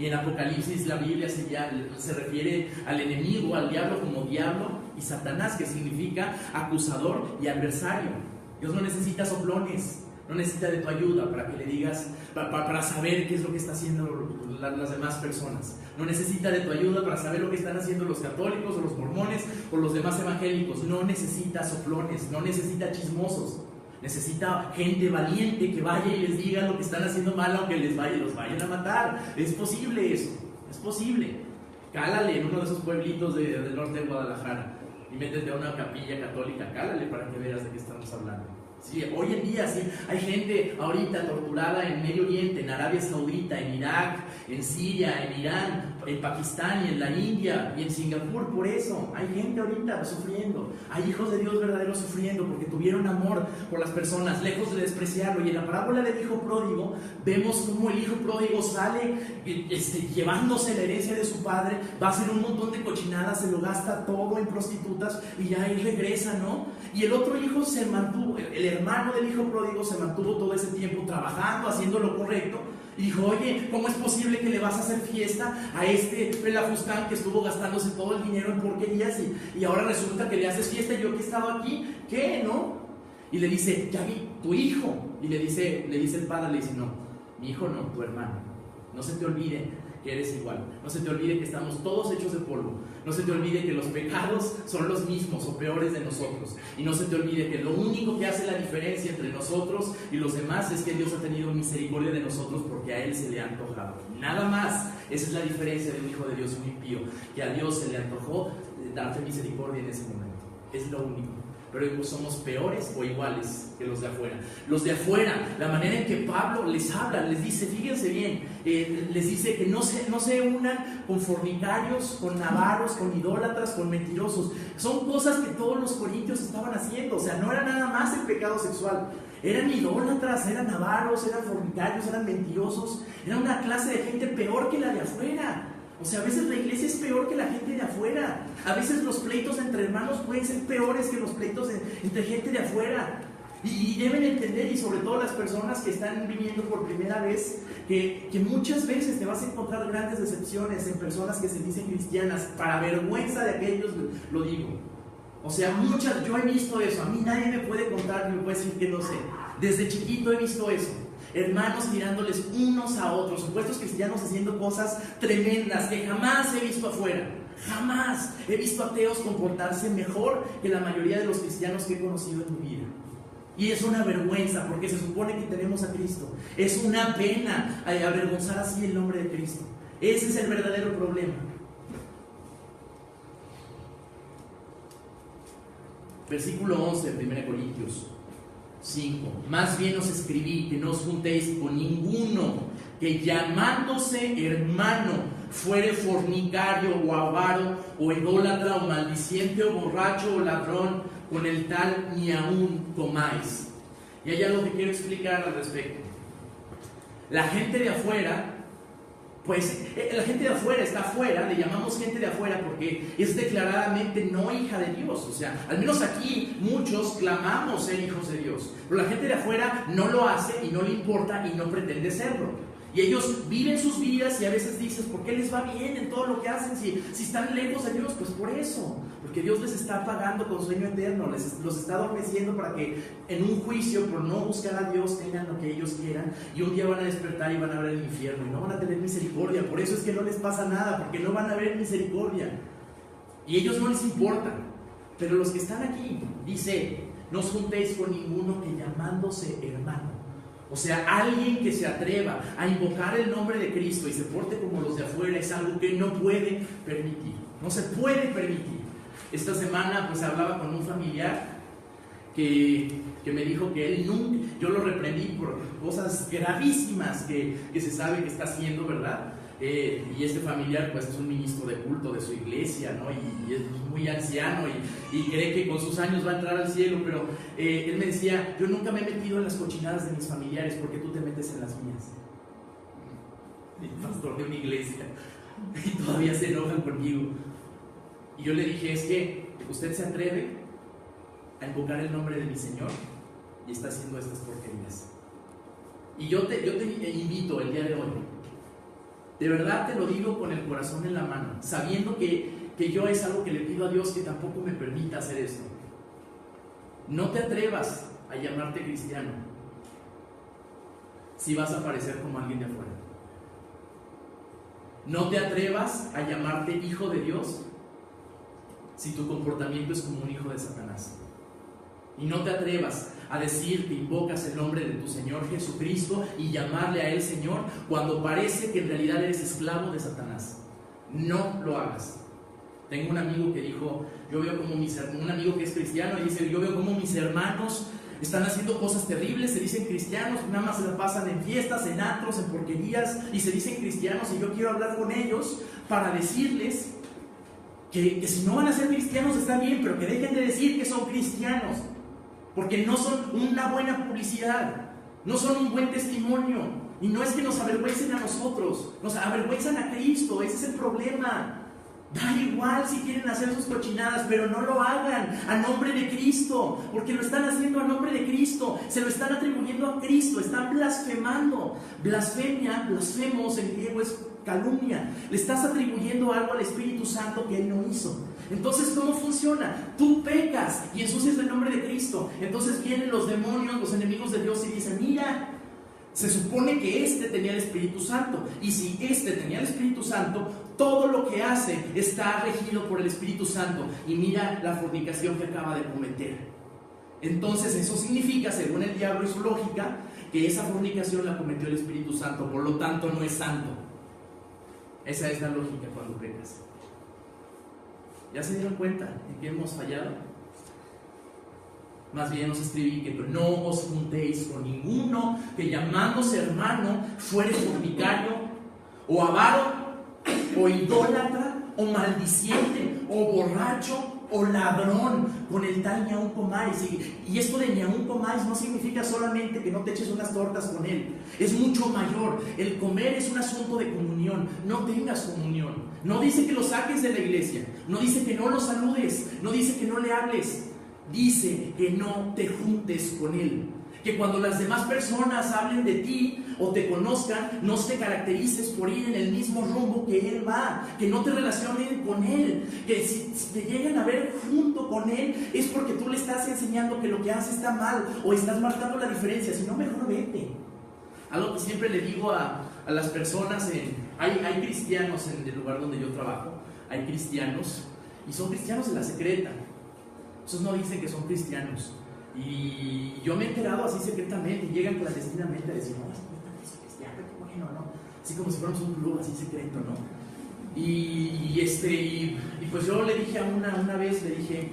Y en Apocalipsis la Biblia se refiere al enemigo, al diablo, como diablo y Satanás, que significa acusador y adversario. Dios no necesita soplones, no necesita de tu ayuda para que le digas, para saber qué es lo que están haciendo las demás personas. No necesita de tu ayuda para saber lo que están haciendo los católicos o los mormones o los demás evangélicos. No necesita soplones, no necesita chismosos. Necesita gente valiente que vaya y les diga lo que están haciendo mal, aunque los vayan a matar. Es posible eso, es posible. Cálale en uno de esos pueblitos del norte de Guadalajara y métete a una capilla católica, cálale para que veas de qué estamos hablando. Sí, hoy en día sí, hay gente ahorita torturada en Medio Oriente, en Arabia Saudita, en Irak, en Siria, en Irán, en Pakistán y en la India y en Singapur. Por eso hay gente ahorita sufriendo, hay hijos de Dios verdaderos sufriendo porque tuvieron amor por las personas, lejos de despreciarlo. Y en la parábola del hijo pródigo vemos cómo el hijo pródigo sale llevándose la herencia de su padre, va a hacer un montón de cochinadas, se lo gasta todo en prostitutas y ya él regresa, ¿no? Y el otro hijo se mantuvo, el hermano del hijo pródigo se mantuvo todo ese tiempo trabajando, haciendo lo correcto. Y dijo, oye, ¿cómo es posible que le vas a hacer fiesta a este pelafustán que estuvo gastándose todo el dinero en porquerías y ahora resulta que le haces fiesta y yo que he estado aquí? ¿Qué? ¿No? Y le dice, ya vi, tu hijo. Y le dice el padre, le dice, no, mi hijo no, tu hermano. No se te olvide que eres igual. No se te olvide que estamos todos hechos de polvo. No se te olvide que los pecados son los mismos o peores de nosotros. Y no se te olvide que lo único que hace la diferencia entre nosotros y los demás es que Dios ha tenido misericordia de nosotros porque a Él se le ha antojado. Nada más. Esa es la diferencia de un hijo de Dios y un impío. Que a Dios se le antojó darte misericordia en ese momento. Es lo único. Pero somos peores o iguales que los de afuera. Los de afuera, la manera en que Pablo les habla, les dice, fíjense bien, les dice que no se unan con fornicarios, con avaros, con idólatras, con mentirosos. Son cosas que todos los corintios estaban haciendo. O sea, no era nada más el pecado sexual. Eran idólatras, eran avaros, eran fornicarios, eran mentirosos. Era una clase de gente peor que la de afuera. O sea, a veces la iglesia es peor que la gente de afuera. A veces los pleitos entre hermanos pueden ser peores que los pleitos entre gente de afuera. Y deben entender, y sobre todo las personas que están viniendo por primera vez, que muchas veces te vas a encontrar grandes decepciones en personas que se dicen cristianas. Para vergüenza de aquellos lo digo. O sea, yo he visto eso. A mí nadie me puede contar ni me puede decir que no sé. Desde chiquito he visto eso. Hermanos tirándoles unos a otros, supuestos cristianos haciendo cosas tremendas que jamás he visto afuera. Jamás he visto ateos comportarse mejor que la mayoría de los cristianos que he conocido en mi vida. Y es una vergüenza porque se supone que tenemos a Cristo. Es una pena avergonzar así el nombre de Cristo. Ese es el verdadero problema. Versículo 11 de 1 Corintios 5. Más bien os escribí que no os juntéis con ninguno que llamándose hermano fuere fornicario o avaro o idólatra o maldiciente o borracho o ladrón, con el tal ni aún comáis. Y hay algo que quiero explicar al respecto. La gente de afuera, pues la gente de afuera está afuera, le llamamos gente de afuera porque es declaradamente no hija de Dios. O sea, al menos aquí muchos clamamos ser hijos de Dios, pero la gente de afuera no lo hace y no le importa y no pretende serlo. Y ellos viven sus vidas y a veces dices, ¿por qué les va bien en todo lo que hacen? Si están lejos de Dios, pues por eso. Porque Dios les está pagando con sueño eterno, los está adormeciendo para que en un juicio por no buscar a Dios tengan lo que ellos quieran. Y un día van a despertar y van a ver el infierno y no van a tener misericordia. Por eso es que no les pasa nada, porque no van a ver misericordia. Y ellos no les importa. Pero los que están aquí, dice, no os juntéis con ninguno que llamándose hermano. O sea, alguien que se atreva a invocar el nombre de Cristo y se porte como los de afuera es algo que no puede permitir. No se puede permitir. Esta semana pues hablaba con un familiar que me dijo que él nunca, yo lo reprendí por cosas gravísimas que se sabe que está haciendo, ¿verdad? Y este familiar pues es un ministro de culto de su iglesia, ¿no? Y es muy anciano y cree que con sus años va a entrar al cielo, pero él me decía, yo nunca me he metido en las cochinadas de mis familiares porque tú te metes en las mías. El pastor de una iglesia y todavía se enojan conmigo. Y yo le dije, es que usted se atreve a invocar el nombre de mi Señor y está haciendo estas porquerías. Y yo te invito el día de hoy, De verdad te lo digo con el corazón en la mano, sabiendo que yo es algo que le pido a Dios que tampoco me permita hacer esto. No te atrevas a llamarte cristiano si vas a parecer como alguien de afuera. No te atrevas a llamarte hijo de Dios si tu comportamiento es como un hijo de Satanás. Y no te atrevas a decir que invocas el nombre de tu Señor Jesucristo y llamarle a Él Señor cuando parece que en realidad eres esclavo de Satanás. No lo hagas. Tengo un amigo que dijo, un amigo que es cristiano, y dice, yo veo como mis hermanos están haciendo cosas terribles, se dicen cristianos, nada más se la pasan en fiestas, en antros, en porquerías, y se dicen cristianos, y yo quiero hablar con ellos para decirles que si no van a ser cristianos está bien, pero que dejen de decir que son cristianos, porque no son una buena publicidad, no son un buen testimonio, y no es que nos avergüencen a nosotros, nos avergüenzan a Cristo, ese es el problema. Da igual si quieren hacer sus cochinadas, pero no lo hagan a nombre de Cristo, porque lo están haciendo a nombre de Cristo, se lo están atribuyendo a Cristo, están blasfemando. Blasfemia, blasfemos en griego es calumnia, le estás atribuyendo algo al Espíritu Santo que Él no hizo. Entonces, ¿cómo funciona? Tú pecas y ensucias el nombre de Cristo. Entonces vienen los demonios, los enemigos de Dios y dicen, mira, se supone que este tenía el Espíritu Santo, y si este tenía el Espíritu Santo, todo lo que hace está regido por el Espíritu Santo, y mira la fornicación que acaba de cometer. Entonces eso significa, según el diablo y su lógica, que esa fornicación la cometió el Espíritu Santo, por lo tanto no es santo. Esa es la lógica cuando pecas. ¿Ya se dieron cuenta en que hemos fallado? Más bien os escribí que no os juntéis con ninguno que llamándose hermano fuere fornicario, o avaro, o idólatra, o maldiciente, o borracho, o ladrón. Con el tal ni aun comáis. Y esto de ni aun comáis no significa solamente que no te eches unas tortas con él, es mucho mayor. El comer es un asunto de comunión. No tengas comunión. No dice que lo saques de la iglesia, no dice que no lo saludes, no dice que no le hables. Dice que no te juntes con él, que cuando las demás personas hablen de ti o te conozcan, no te caracterices por ir en el mismo rumbo que él va, que no te relacionen con él, que si te llegan a ver junto con él es porque tú le estás enseñando que lo que hace está mal o estás marcando la diferencia. Si no, mejor vete. Algo que siempre le digo a las personas, hay cristianos en el lugar donde yo trabajo, hay cristianos y son cristianos de la secreta. Esos no dicen que son cristianos. Y yo me he enterado así secretamente, y llegan clandestinamente a decir, no, es cristiano, qué bueno, ¿no? Así como si fuéramos un club así secreto, ¿no? Y pues yo le dije a una vez, le dije,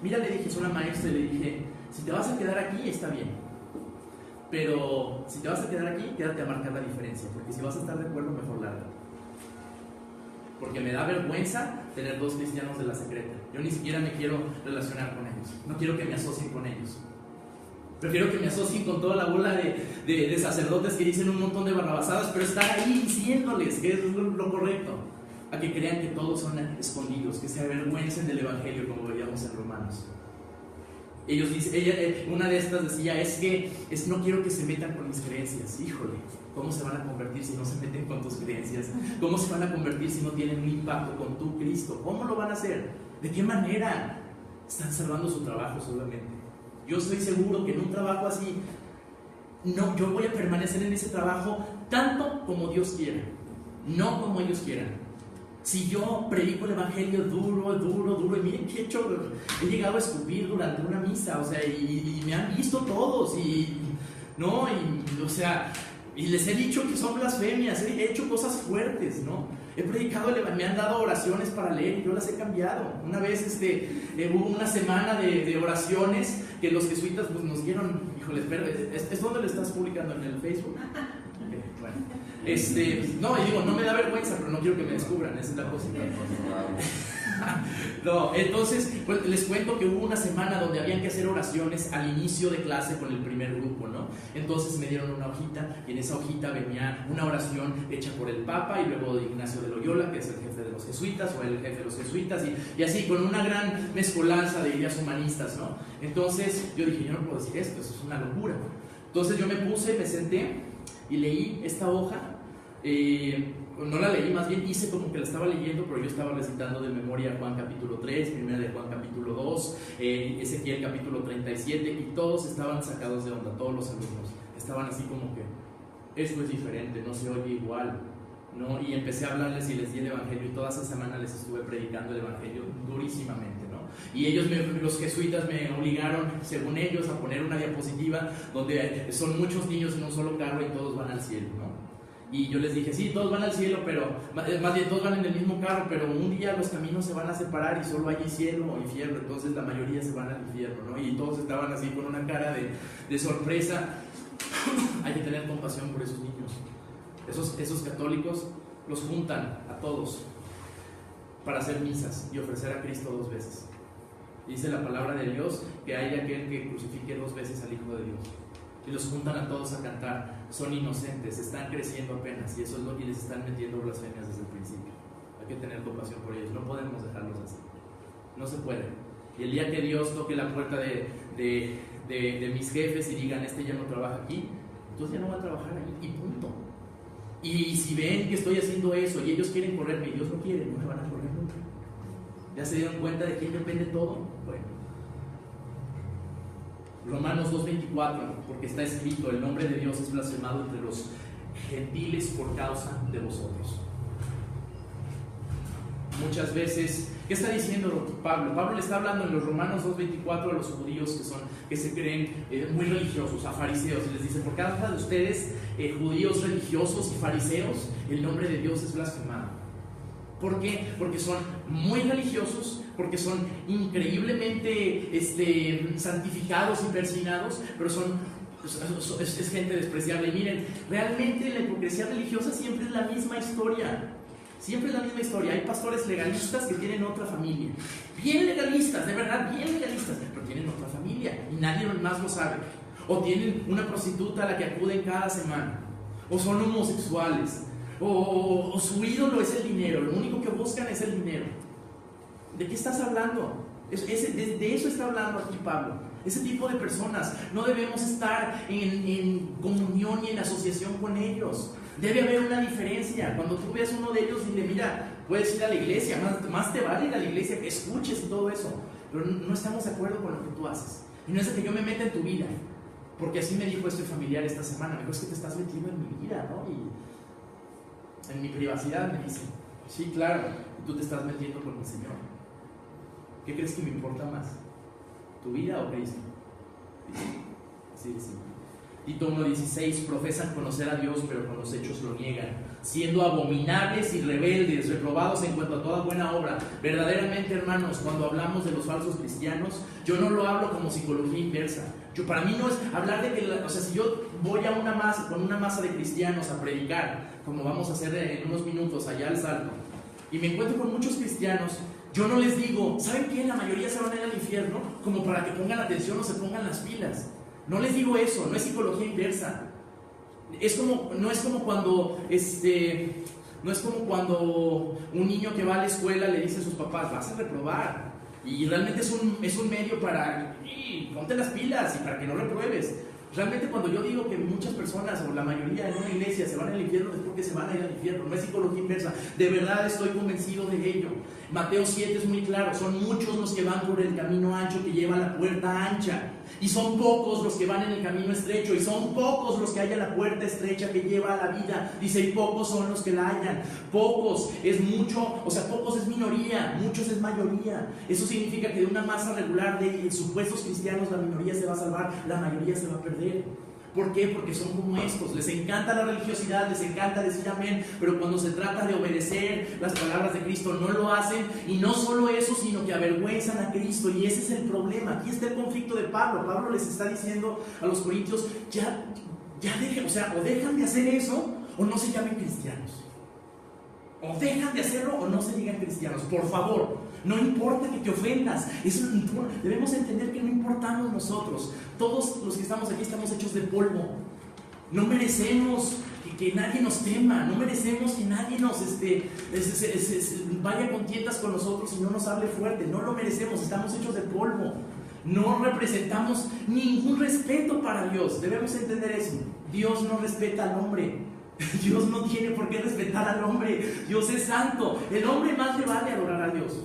mira, le dije, soy una maestra, y le dije, si te vas a quedar aquí, está bien. Pero si te vas a quedar aquí, quédate a marcar la diferencia, porque si vas a estar de acuerdo, mejor lárgate. Porque me da vergüenza tener dos cristianos de la secreta. Yo ni siquiera me quiero relacionar con ellos. No quiero que me asocien con ellos. Prefiero que me asocien con toda la bola de sacerdotes que dicen un montón de barrabasadas, pero estar ahí diciéndoles que es lo correcto, a que crean que todos son escondidos, que se avergüencen del Evangelio, como veíamos en Romanos. Ellos dicen, una de estas decía, no quiero que se metan con mis creencias. Híjole, ¿cómo se van a convertir si no se meten con tus creencias? ¿Cómo se van a convertir si no tienen un impacto con tu Cristo? ¿Cómo lo van a hacer? ¿De qué manera? Están salvando su trabajo solamente. Yo estoy seguro que en un trabajo así, no, yo voy a permanecer en ese trabajo tanto como Dios quiera, no como ellos quieran. Si yo predico el Evangelio duro, y miren qué he hecho, he llegado a escupir durante una misa, o sea, y me han visto todos, y les he dicho que son blasfemias, he hecho cosas fuertes, ¿no? He predicado, me han dado oraciones para leer y yo las he cambiado. Una vez hubo una semana de oraciones que los jesuitas pues, nos dieron, híjole, espera, ¿es donde lo estás publicando? ¿En el Facebook? Okay, bueno. No, y digo, no me da vergüenza, pero no quiero que me descubran, esa es la cosa. No, entonces pues, les cuento que hubo una semana donde habían que hacer oraciones al inicio de clase con el primer grupo, ¿no? Entonces me dieron una hojita y en esa hojita venía una oración hecha por el Papa y luego de Ignacio de Loyola, que es el jefe de los jesuitas o el jefe de los jesuitas, y así con una gran mezcolanza de ideas humanistas, ¿no? Entonces yo dije, yo no puedo decir esto, eso es una locura. Entonces yo me senté y leí esta hoja no la leí, más bien hice como que la estaba leyendo, pero yo estaba recitando de memoria Juan capítulo 3, primera de Juan capítulo 2, Ezequiel capítulo 37, y todos estaban sacados de onda, todos los alumnos estaban así como que esto es diferente, no se oye igual, ¿no? Y empecé a hablarles y les di el evangelio, y toda esa semana les estuve predicando el evangelio durísimamente, ¿no? Y ellos, los jesuitas, me obligaron, según ellos, a poner una diapositiva donde son muchos niños en un solo carro y todos van al cielo, ¿no? Y yo les dije, sí, todos van al cielo, pero más bien todos van en el mismo carro, pero un día los caminos se van a separar y solo hay cielo o infierno, entonces la mayoría se van al infierno, ¿no? Y todos estaban así con una cara de sorpresa. Hay que tener compasión por esos niños. Esos católicos los juntan a todos para hacer misas y ofrecer a Cristo 2 veces. Dice la palabra de Dios que hay aquel que crucifique 2 veces al Hijo de Dios. Y los juntan a todos a cantar. Son inocentes, están creciendo apenas, y eso es lo que les están metiendo blasfemias desde el principio. Hay que tener compasión por ellos, no podemos dejarlos así, no se puede. Y el día que Dios toque la puerta de mis jefes y digan, este ya no trabaja aquí, entonces ya no va a trabajar ahí, y punto. Y si ven que estoy haciendo eso y ellos quieren correrme y Dios no quiere, no me van a correr nunca. ¿Ya se dieron cuenta de quién depende todo? Bueno, Romanos 2:24, porque está escrito, el nombre de Dios es blasfemado entre los gentiles por causa de vosotros. Muchas veces, ¿qué está diciendo Pablo? Pablo le está hablando en los Romanos 2:24 a los judíos que se creen muy religiosos, a fariseos, y les dice, por causa de ustedes, judíos religiosos y fariseos, el nombre de Dios es blasfemado. ¿Por qué? Porque son muy religiosos, porque son increíblemente santificados y persinados, pero es gente despreciable. Y miren, realmente la hipocresía religiosa siempre es la misma historia. Siempre es la misma historia. Hay pastores legalistas que tienen otra familia, bien legalistas, de verdad, bien legalistas, pero tienen otra familia y nadie más lo sabe. O tienen una prostituta a la que acuden cada semana, o son homosexuales, o su ídolo es el dinero, lo único que buscan es el dinero. ¿De qué estás hablando? De eso está hablando aquí Pablo. Ese tipo de personas no debemos estar en comunión y en asociación con ellos. Debe haber una diferencia. Cuando tú veas uno de ellos, dile, mira, puedes ir a la iglesia, más te vale ir a la iglesia, que escuches y todo eso, pero no estamos de acuerdo con lo que tú haces. Y no es de que yo me meta en tu vida, porque así me dijo este familiar esta semana, me dijo, es que te estás metiendo en mi vida, ¿no? Y en mi privacidad, me dice. Sí, claro, tú te estás metiendo con mi Señor. ¿Qué crees que me importa más? ¿Tu vida o Cristo? Sí. Tito 1:16, profesan conocer a Dios, pero con los hechos lo niegan, siendo abominables y rebeldes, reprobados en cuanto a toda buena obra. Verdaderamente, hermanos, cuando hablamos de los falsos cristianos, yo no lo hablo como psicología inversa. Para mí no es hablar de que, si yo voy a con una masa de cristianos a predicar, como vamos a hacer en unos minutos allá al Salto, y me encuentro con muchos cristianos, yo no les digo, ¿saben qué? La mayoría se van a ir al infierno, como para que pongan atención o se pongan las pilas. No les digo eso, no es psicología inversa. No es como cuando un niño que va a la escuela le dice a sus papás, vas a reprobar. Y realmente es un medio para, ponte las pilas y para que no repruebes. Realmente cuando yo digo que muchas personas o la mayoría en una iglesia se van al infierno es porque se van a ir al infierno, no es psicología inversa, de verdad estoy convencido de ello. Mateo 7 es muy claro, son muchos los que van por el camino ancho que lleva a la puerta ancha, y son pocos los que van en el camino estrecho, y son pocos los que hallan la puerta estrecha que lleva a la vida. Dice, y pocos son los que la hallan. Pocos es mucho, pocos es minoría, muchos es mayoría. Eso significa que de una masa regular de supuestos cristianos la minoría se va a salvar, la mayoría se va a perder. ¿Por qué? Porque son como estos, les encanta la religiosidad, les encanta decir amén, pero cuando se trata de obedecer las palabras de Cristo no lo hacen, y no solo eso, sino que avergüenzan a Cristo, y ese es el problema. Aquí está el conflicto de Pablo. Pablo les está diciendo a los corintios, ya dejen, o dejan de hacer eso, o no se llamen cristianos. O dejan de hacerlo o no se digan cristianos, por favor. No importa que te ofendas, debemos entender que no importamos nosotros. Todos los que estamos aquí estamos hechos de polvo. No merecemos que nadie nos tema, no merecemos que nadie nos vaya con tientas con nosotros y no nos hable fuerte. No lo merecemos, estamos hechos de polvo. No representamos ningún respeto para Dios. Debemos entender eso. Dios no respeta al hombre. Dios no tiene por qué respetar al hombre. Dios es santo. El hombre más le vale adorar a Dios.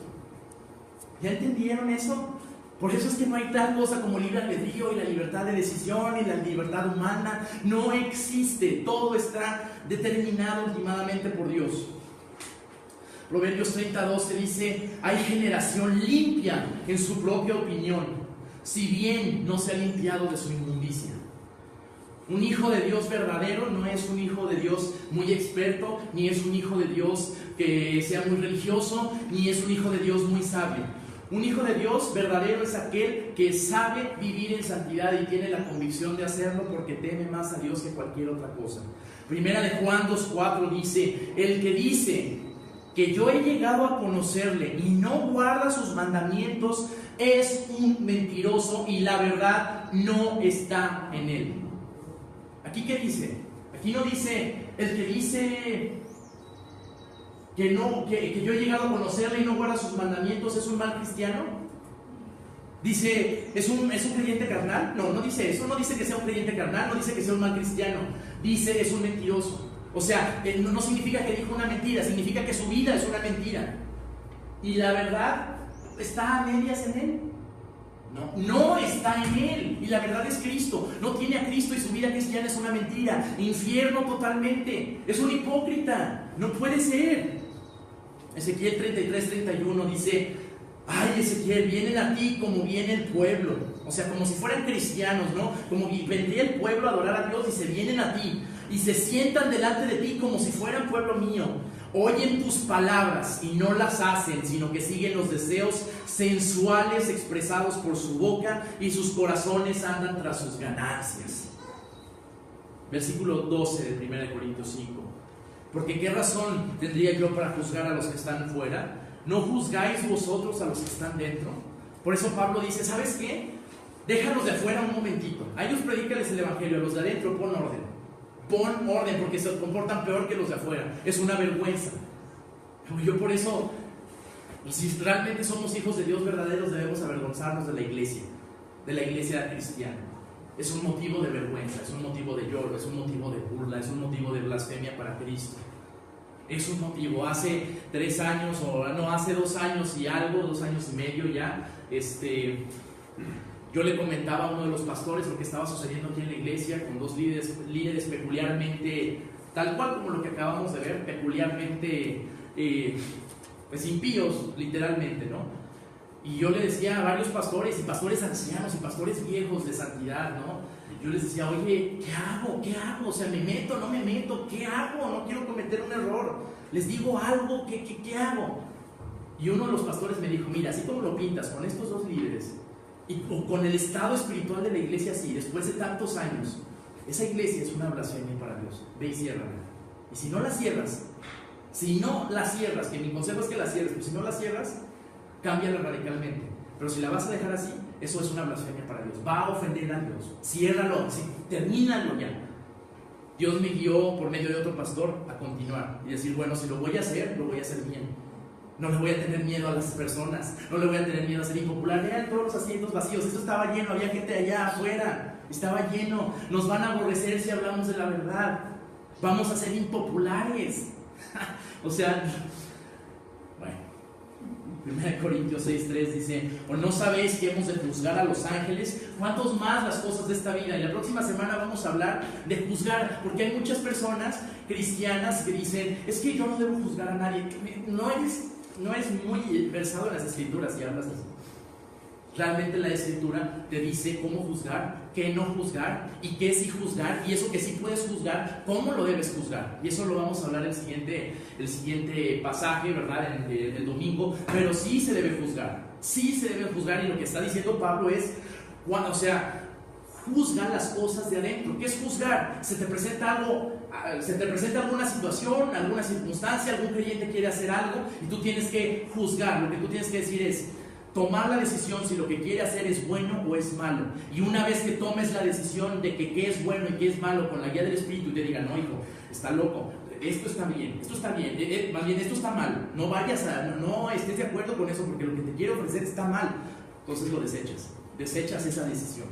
¿Ya entendieron eso? Por eso es que no hay tal cosa como libre albedrío y la libertad de decisión y la libertad humana. No existe. Todo está determinado últimamente por Dios. Proverbios 30:12 dice: hay generación limpia en su propia opinión, si bien no se ha limpiado de su inmundicia. Un hijo de Dios verdadero no es un hijo de Dios muy experto, ni es un hijo de Dios que sea muy religioso, ni es un hijo de Dios muy sabio. Un hijo de Dios verdadero es aquel que sabe vivir en santidad y tiene la convicción de hacerlo porque teme más a Dios que cualquier otra cosa. Primera de Juan 2:4 dice: el que dice que yo he llegado a conocerle y no guarda sus mandamientos es un mentiroso y la verdad no está en él. ¿Aquí qué dice? Aquí no dice: el que dice que yo he llegado a conocerle y no guarda sus mandamientos es un mal cristiano. Dice: ¿es un creyente carnal? No, no dice eso. No dice que sea un creyente carnal, no dice que sea un mal cristiano. Dice: es un mentiroso. O sea, no significa que dijo una mentira, significa que su vida es una mentira. Y la verdad está a medias en él. No está en él. Y la verdad es Cristo. No tiene a Cristo y su vida cristiana es una mentira. Infierno totalmente. Es un hipócrita. No puede ser. Ezequiel 33:31 dice: ay, Ezequiel, vienen a ti como viene el pueblo. O sea, como si fueran cristianos, ¿no? Como vendría el pueblo a adorar a Dios y se vienen a ti y se sientan delante de ti como si fueran pueblo mío. Oyen tus palabras y no las hacen, sino que siguen los deseos sensuales expresados por su boca y sus corazones andan tras sus ganancias. Versículo 12 de 1 Corintios 5. Porque ¿qué razón tendría yo para juzgar a los que están fuera? ¿No juzgáis vosotros a los que están dentro? Por eso Pablo dice: ¿sabes qué? Déjalos de afuera un momentito. A ellos predícales el evangelio, a los de adentro pon orden. Pon orden, porque se comportan peor que los de afuera. Es una vergüenza. Yo por eso, si realmente somos hijos de Dios verdaderos, debemos avergonzarnos de la iglesia cristiana. Es un motivo de vergüenza, es un motivo de lloro, es un motivo de burla, es un motivo de blasfemia para Cristo. Es un motivo. Hace 3 años, o no, hace 2 años y algo, 2 años y medio ya, yo le comentaba a uno de los pastores lo que estaba sucediendo aquí en la iglesia con 2 líderes peculiarmente, tal cual como lo que acabamos de ver, peculiarmente pues impíos, literalmente, ¿no? Y yo le decía a varios pastores, y pastores ancianos, y pastores viejos de santidad, ¿no? Yo les decía: oye, ¿qué hago? ¿Qué hago? O sea, ¿me meto? ¿No me meto? ¿Qué hago? No quiero cometer un error. Les digo algo, ¿qué hago? Y uno de los pastores me dijo: mira, así como lo pintas con estos 2 líderes, y con el estado espiritual de la iglesia así, después de tantos años, esa iglesia es una blasfemia para Dios. Ve y ciérrala. Y si no la cierras, que mi consejo es que la cierres, pero si no la cierras, cámbiala radicalmente. Pero si la vas a dejar así, eso es una blasfemia para Dios. Va a ofender a Dios. Ciérralo, termínalo ya. Dios me guió por medio de otro pastor a continuar y decir: bueno, si lo voy a hacer bien. No le voy a tener miedo a las personas, no le voy a tener miedo a ser impopular. Vean todos los asientos vacíos, esto estaba lleno, había gente allá afuera, estaba lleno. Nos van a aborrecer si hablamos de la verdad, vamos a ser impopulares. O sea, bueno, 1 Corintios 6:3 dice: ¿o no sabéis que hemos de juzgar a los ángeles? ¿Cuántos más las cosas de esta vida? Y la próxima semana vamos a hablar de juzgar, porque hay muchas personas cristianas que dicen: es que yo no debo juzgar a nadie. No eres muy versado en las escrituras y hablas así. Realmente la escritura te dice cómo juzgar, qué no juzgar y qué sí juzgar, y eso que sí puedes juzgar, cómo lo debes juzgar. Y eso lo vamos a hablar el siguiente pasaje, ¿verdad? El domingo. Pero sí se debe juzgar, y lo que está diciendo Pablo es, juzga las cosas de adentro. ¿Qué es juzgar? Se te presenta alguna situación, alguna circunstancia, algún creyente quiere hacer algo y tú tienes que juzgar. Lo que tú tienes que decir es tomar la decisión si lo que quiere hacer es bueno o es malo. Y una vez que tomes la decisión de que qué es bueno y qué es malo con la guía del Espíritu, y te digan: no, hijo, está loco, esto está bien, más bien esto está mal, no vayas no estés de acuerdo con eso porque lo que te quiero ofrecer está mal. Entonces lo desechas esa decisión.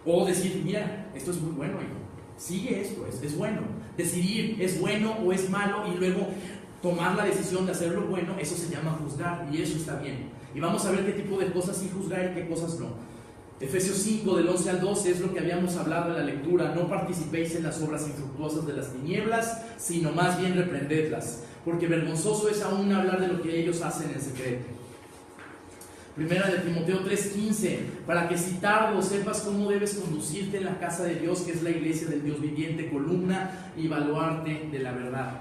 O decir: mira, esto es muy bueno, hijo, Sigue esto, es bueno. Decidir es bueno o es malo y luego tomar la decisión de hacer lo bueno, eso se llama juzgar y eso está bien. Y vamos a ver qué tipo de cosas sí juzgar y qué cosas no. Efesios 5 del 11 al 12 es lo que habíamos hablado en la lectura. No participéis en las obras infructuosas de las tinieblas, sino más bien reprendedlas, porque vergonzoso es aún hablar de lo que ellos hacen en secreto. Primera de Timoteo 3:15, para que si tardo sepas cómo debes conducirte en la casa de Dios, que es la iglesia del Dios viviente, columna y baluarte de la verdad.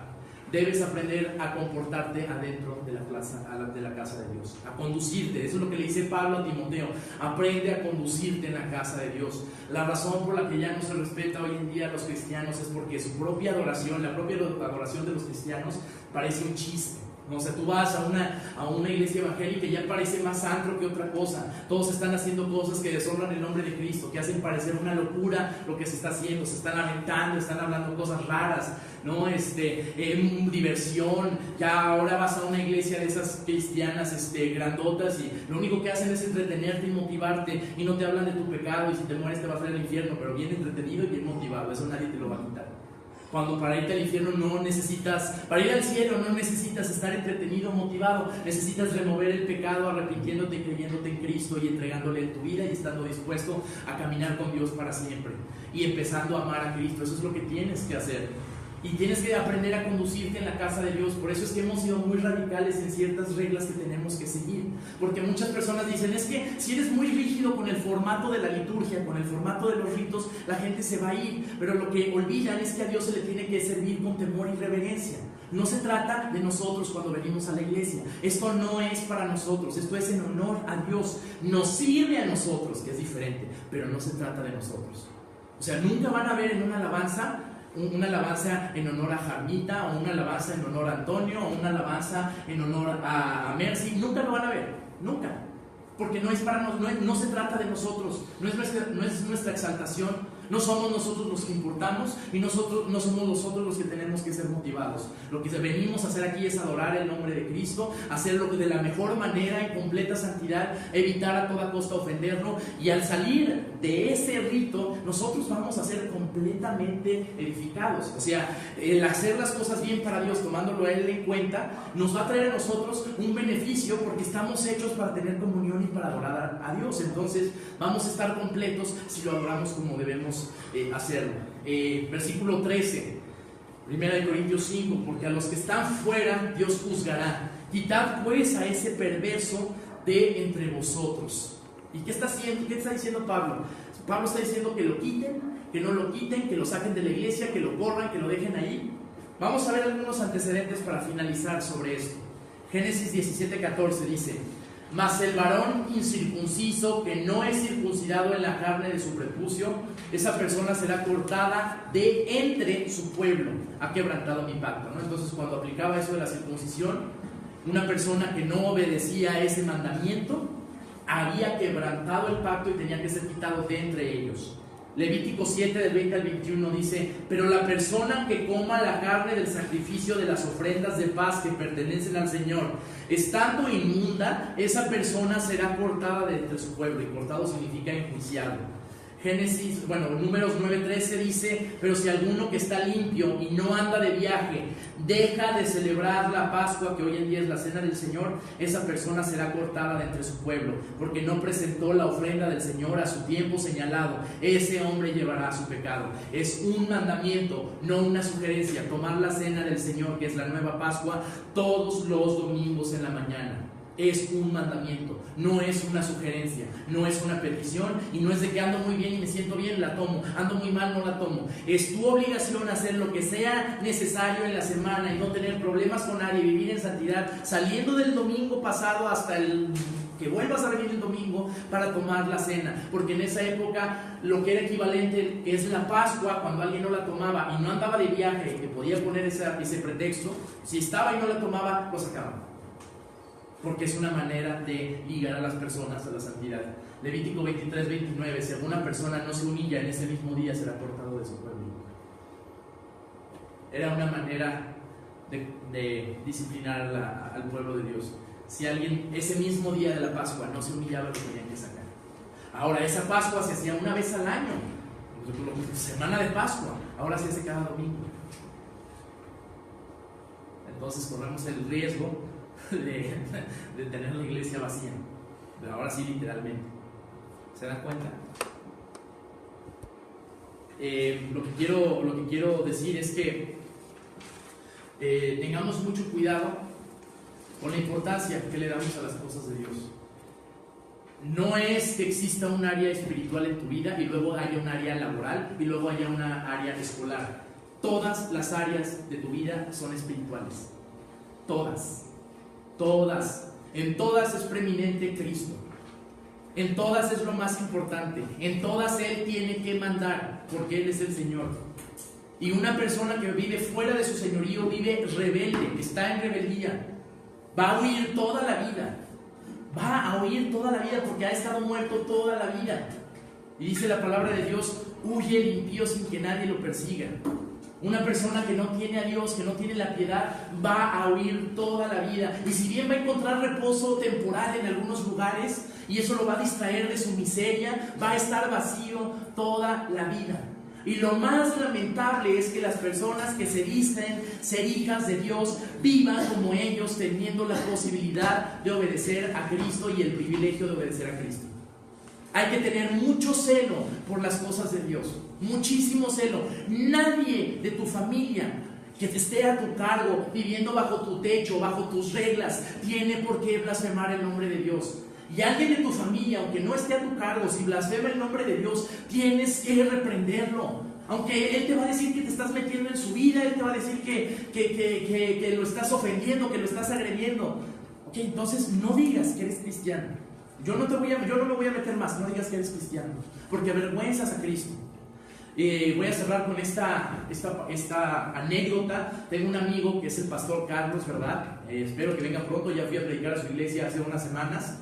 Debes aprender a comportarte adentro de la casa de Dios, a conducirte. Eso es lo que le dice Pablo a Timoteo. Aprende a conducirte en la casa de Dios. La razón por la que ya no se respeta hoy en día a los cristianos es porque su propia adoración, la propia adoración de los cristianos, parece un chiste. O sea, tú vas a una iglesia evangélica y ya parece más antro que otra cosa. Todos están haciendo cosas que deshonran el nombre de Cristo, que hacen parecer una locura lo que se está haciendo. Se están lamentando, están hablando cosas raras, ¿no? Diversión. Ya ahora vas a una iglesia de esas cristianas grandotas y lo único que hacen es entretenerte y motivarte y no te hablan de tu pecado y si te mueres te vas a ir al infierno, pero bien entretenido y bien motivado. Eso nadie te lo va a quitar. Cuando para irte al infierno no necesitas, para ir al cielo no necesitas estar entretenido, motivado. Necesitas remover el pecado, arrepintiéndote y creyéndote en Cristo y entregándole tu vida y estando dispuesto a caminar con Dios para siempre y empezando a amar a Cristo. Eso es lo que tienes que hacer. Y tienes que aprender a conducirte en la casa de Dios. Por eso es que hemos sido muy radicales en ciertas reglas que tenemos que seguir. Porque muchas personas dicen, es que si eres muy rígido con el formato de la liturgia, con el formato de los ritos, la gente se va a ir. Pero lo que olvidan es que a Dios se le tiene que servir con temor y reverencia. No se trata de nosotros cuando venimos a la iglesia. Esto no es para nosotros. Esto es en honor a Dios. Nos sirve a nosotros, que es diferente, pero no se trata de nosotros. O sea, nunca van a ver en una alabanza en honor a Jarmita, o una alabanza en honor a Antonio, o una alabanza en honor a Mercy. Nunca lo van a ver, nunca. Porque no es para no se trata de nosotros, no es nuestra exaltación. No somos nosotros los que importamos y no somos nosotros los que tenemos que ser motivados. Lo que venimos a hacer aquí es adorar el nombre de Cristo, hacerlo de la mejor manera, en completa santidad, evitar a toda costa ofenderlo. Y al salir de ese rito, nosotros vamos a ser completamente edificados. O sea, el hacer las cosas bien para Dios, tomándolo a Él en cuenta, nos va a traer a nosotros un beneficio porque estamos hechos para tener comunión y para adorar a Dios. Entonces vamos a estar completos si lo adoramos como debemos hacerlo. Versículo 13, 1 Corintios 5, porque a los que están fuera Dios juzgará. Quitad pues a ese perverso de entre vosotros. ¿Y qué está haciendo? ¿Qué está diciendo Pablo? Pablo está diciendo que lo quiten, que no lo quiten, que lo saquen de la iglesia, que lo corran, que lo dejen ahí. Vamos a ver algunos antecedentes para finalizar sobre esto. Génesis 17:14 dice: mas el varón incircunciso que no es circuncidado en la carne de su prepucio, esa persona será cortada de entre su pueblo. Ha quebrantado mi pacto, ¿no? Entonces, cuando aplicaba eso de la circuncisión, una persona que no obedecía a ese mandamiento había quebrantado el pacto y tenía que ser quitado de entre ellos. Levítico 7 del 20 al 21 dice: pero la persona que coma la carne del sacrificio de las ofrendas de paz que pertenecen al Señor, estando inmunda, esa persona será cortada de entre su pueblo. Y cortado significa enjuiciado. Números 9:13 dice: pero si alguno que está limpio y no anda de viaje deja de celebrar la Pascua, que hoy en día es la cena del Señor, esa persona será cortada de entre su pueblo, porque no presentó la ofrenda del Señor a su tiempo señalado. Ese hombre llevará su pecado. Es un mandamiento, no una sugerencia, tomar la cena del Señor, que es la nueva Pascua, todos los domingos en la mañana. Es un mandamiento, no es una sugerencia, no es una petición, y no es de que ando muy bien y me siento bien, la tomo, ando muy mal, no la tomo. Es tu obligación hacer lo que sea necesario en la semana y no tener problemas con nadie, vivir en santidad, saliendo del domingo pasado hasta el que vuelvas a venir el domingo para tomar la cena, porque en esa época lo que era equivalente es la Pascua, cuando alguien no la tomaba y no andaba de viaje, que podía poner ese pretexto, si estaba y no la tomaba, lo sacaba. Porque es una manera de ligar a las personas a la santidad. Levítico 23:29: si alguna persona no se humilla en ese mismo día, será cortado de su pueblo. Era una manera de disciplinar al pueblo de Dios. Si alguien ese mismo día de la Pascua no se humillaba, lo tenían que sacar. Ahora, esa Pascua se hacía una vez al año. Semana de Pascua, ahora se hace cada domingo. Entonces corremos el riesgo de tener la iglesia vacía. Pero ahora sí, literalmente. ¿Se dan cuenta? Lo que quiero decir es que tengamos mucho cuidado con la importancia que le damos a las cosas de Dios. No es que exista un área espiritual en tu vida y luego haya un área laboral y luego haya una área escolar. Todas las áreas de tu vida son espirituales. Todas. En todas es preeminente Cristo. En todas es lo más importante. En todas Él tiene que mandar, porque Él es el Señor. Y una persona que vive fuera de su señorío vive rebelde, está en rebeldía. Va a huir toda la vida. Porque ha estado muerto toda la vida. Y dice la palabra de Dios: huye el impío sin que nadie lo persiga. Una persona que no tiene a Dios, que no tiene la piedad, va a huir toda la vida. Y si bien va a encontrar reposo temporal en algunos lugares, y eso lo va a distraer de su miseria, va a estar vacío toda la vida. Y lo más lamentable es que las personas que se dicen ser hijas de Dios vivan como ellos, teniendo la posibilidad de obedecer a Cristo y el privilegio de obedecer a Cristo. Hay que tener mucho celo por las cosas de Dios, muchísimo celo. Nadie de tu familia que te esté a tu cargo, viviendo bajo tu techo, bajo tus reglas, tiene por qué blasfemar el nombre de Dios. Y alguien de tu familia, aunque no esté a tu cargo, si blasfema el nombre de Dios, tienes que reprenderlo. Aunque Él te va a decir que te estás metiendo en su vida, Él te va a decir que lo estás ofendiendo, que lo estás agrediendo. Ok, entonces no digas que eres cristiano. Yo no me voy a meter más, no digas que eres cristiano, porque avergüenzas a Cristo. Voy a cerrar con esta anécdota. Tengo un amigo que es el pastor Carlos, ¿verdad? Espero que venga pronto. Ya fui a predicar a su iglesia hace unas semanas.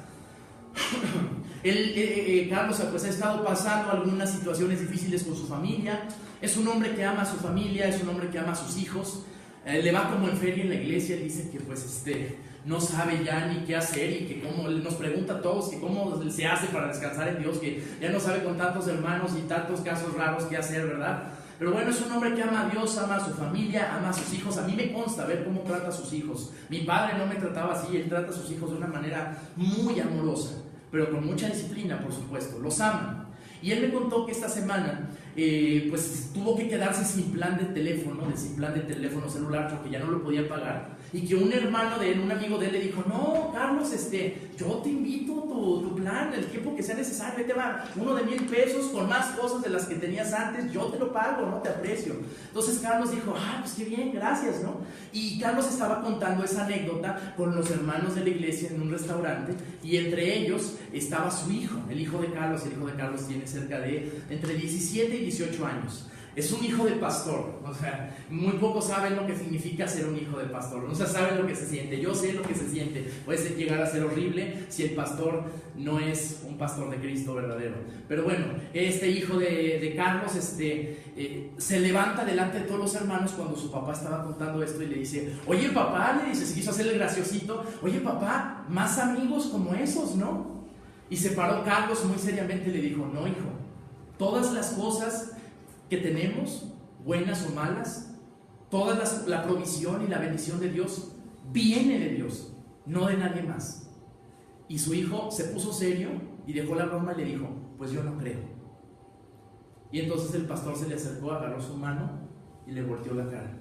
Carlos pues ha estado pasando algunas situaciones difíciles con su familia. Es un hombre que ama a su familia, es un hombre que ama a sus hijos. Le va como en feria en la iglesia. Él dice que pues no sabe ya ni qué hacer, y que como nos pregunta a todos que cómo se hace para descansar en Dios, que ya no sabe con tantos hermanos y tantos casos raros qué hacer, ¿verdad? Pero bueno, es un hombre que ama a Dios, ama a su familia, ama a sus hijos. A mí me consta ver cómo trata a sus hijos. Mi padre no me trataba así. Él trata a sus hijos de una manera muy amorosa, pero con mucha disciplina, por supuesto. Los ama. Y él me contó que esta semana pues tuvo que quedarse sin plan de teléfono celular, porque ya no lo podía pagar. Y que un hermano de él, un amigo de él, le dijo: no, Carlos, yo te invito tu plan, el tiempo que sea necesario. Ahí te va uno de 1,000 pesos con más cosas de las que tenías antes. Yo te lo pago, no te aprecio. Entonces Carlos dijo: pues qué bien, gracias, ¿no? Y Carlos estaba contando esa anécdota con los hermanos de la iglesia en un restaurante, y entre ellos estaba su hijo, el hijo de Carlos. El hijo de Carlos tiene cerca de entre 17 y 18 años. Es un hijo de pastor. O sea, muy pocos saben lo que significa ser un hijo de pastor. No saben lo que se siente. Yo sé lo que se siente. Puede llegar a ser horrible si el pastor no es un pastor de Cristo verdadero. Pero bueno, este hijo de Carlos se levanta delante de todos los hermanos cuando su papá estaba contando esto, y le dice: oye papá, le dice, se quiso hacer el graciosito: oye papá, más amigos como esos, ¿no? Y se paró Carlos muy seriamente y le dijo: no, hijo, todas las cosas que tenemos, buenas o malas, toda la provisión y la bendición de Dios viene de Dios, no de nadie más. Y su hijo se puso serio y dejó la broma y le dijo: pues yo no creo. Y entonces el pastor se le acercó, agarró su mano y le volteó la cara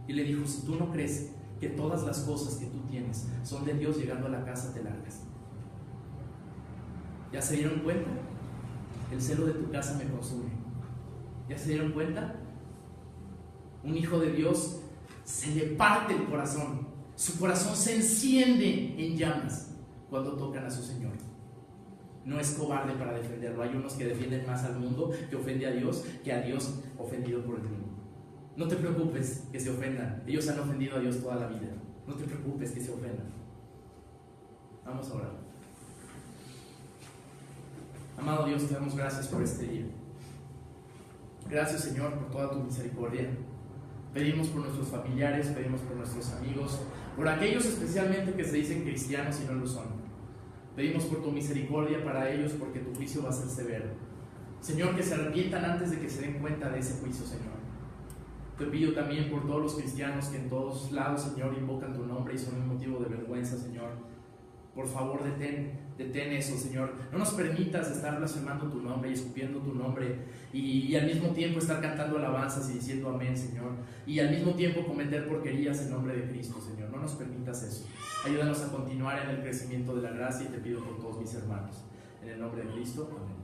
y le dijo: si tú no crees que todas las cosas que tú tienes son de Dios, llegando a la casa te largas. ¿Ya se dieron cuenta? El celo de tu casa me consume. ¿Ya se dieron cuenta? Un hijo de Dios se le parte el corazón. Su corazón se enciende en llamas cuando tocan a su Señor. No es cobarde para defenderlo. Hay unos que defienden más al mundo, que ofende a Dios, que a Dios ofendido por el mundo. No te preocupes que se ofendan. Ellos han ofendido a Dios toda la vida. No te preocupes que se ofendan. Vamos a orar. Amado Dios, te damos gracias por este día. Gracias, Señor, por toda tu misericordia. Pedimos por nuestros familiares, pedimos por nuestros amigos, por aquellos especialmente que se dicen cristianos y no lo son. Pedimos por tu misericordia para ellos, porque tu juicio va a ser severo. Señor, que se arrepientan antes de que se den cuenta de ese juicio, Señor. Te pido también por todos los cristianos que en todos lados, Señor, invocan tu nombre y son un motivo de vergüenza, Señor. Por favor, detén eso, Señor. No nos permitas estar blasfemando tu nombre y escupiendo tu nombre y al mismo tiempo estar cantando alabanzas y diciendo amén, Señor. Y al mismo tiempo cometer porquerías en nombre de Cristo, Señor. No nos permitas eso. Ayúdanos a continuar en el crecimiento de la gracia y te pido por todos mis hermanos. En el nombre de Cristo, amén.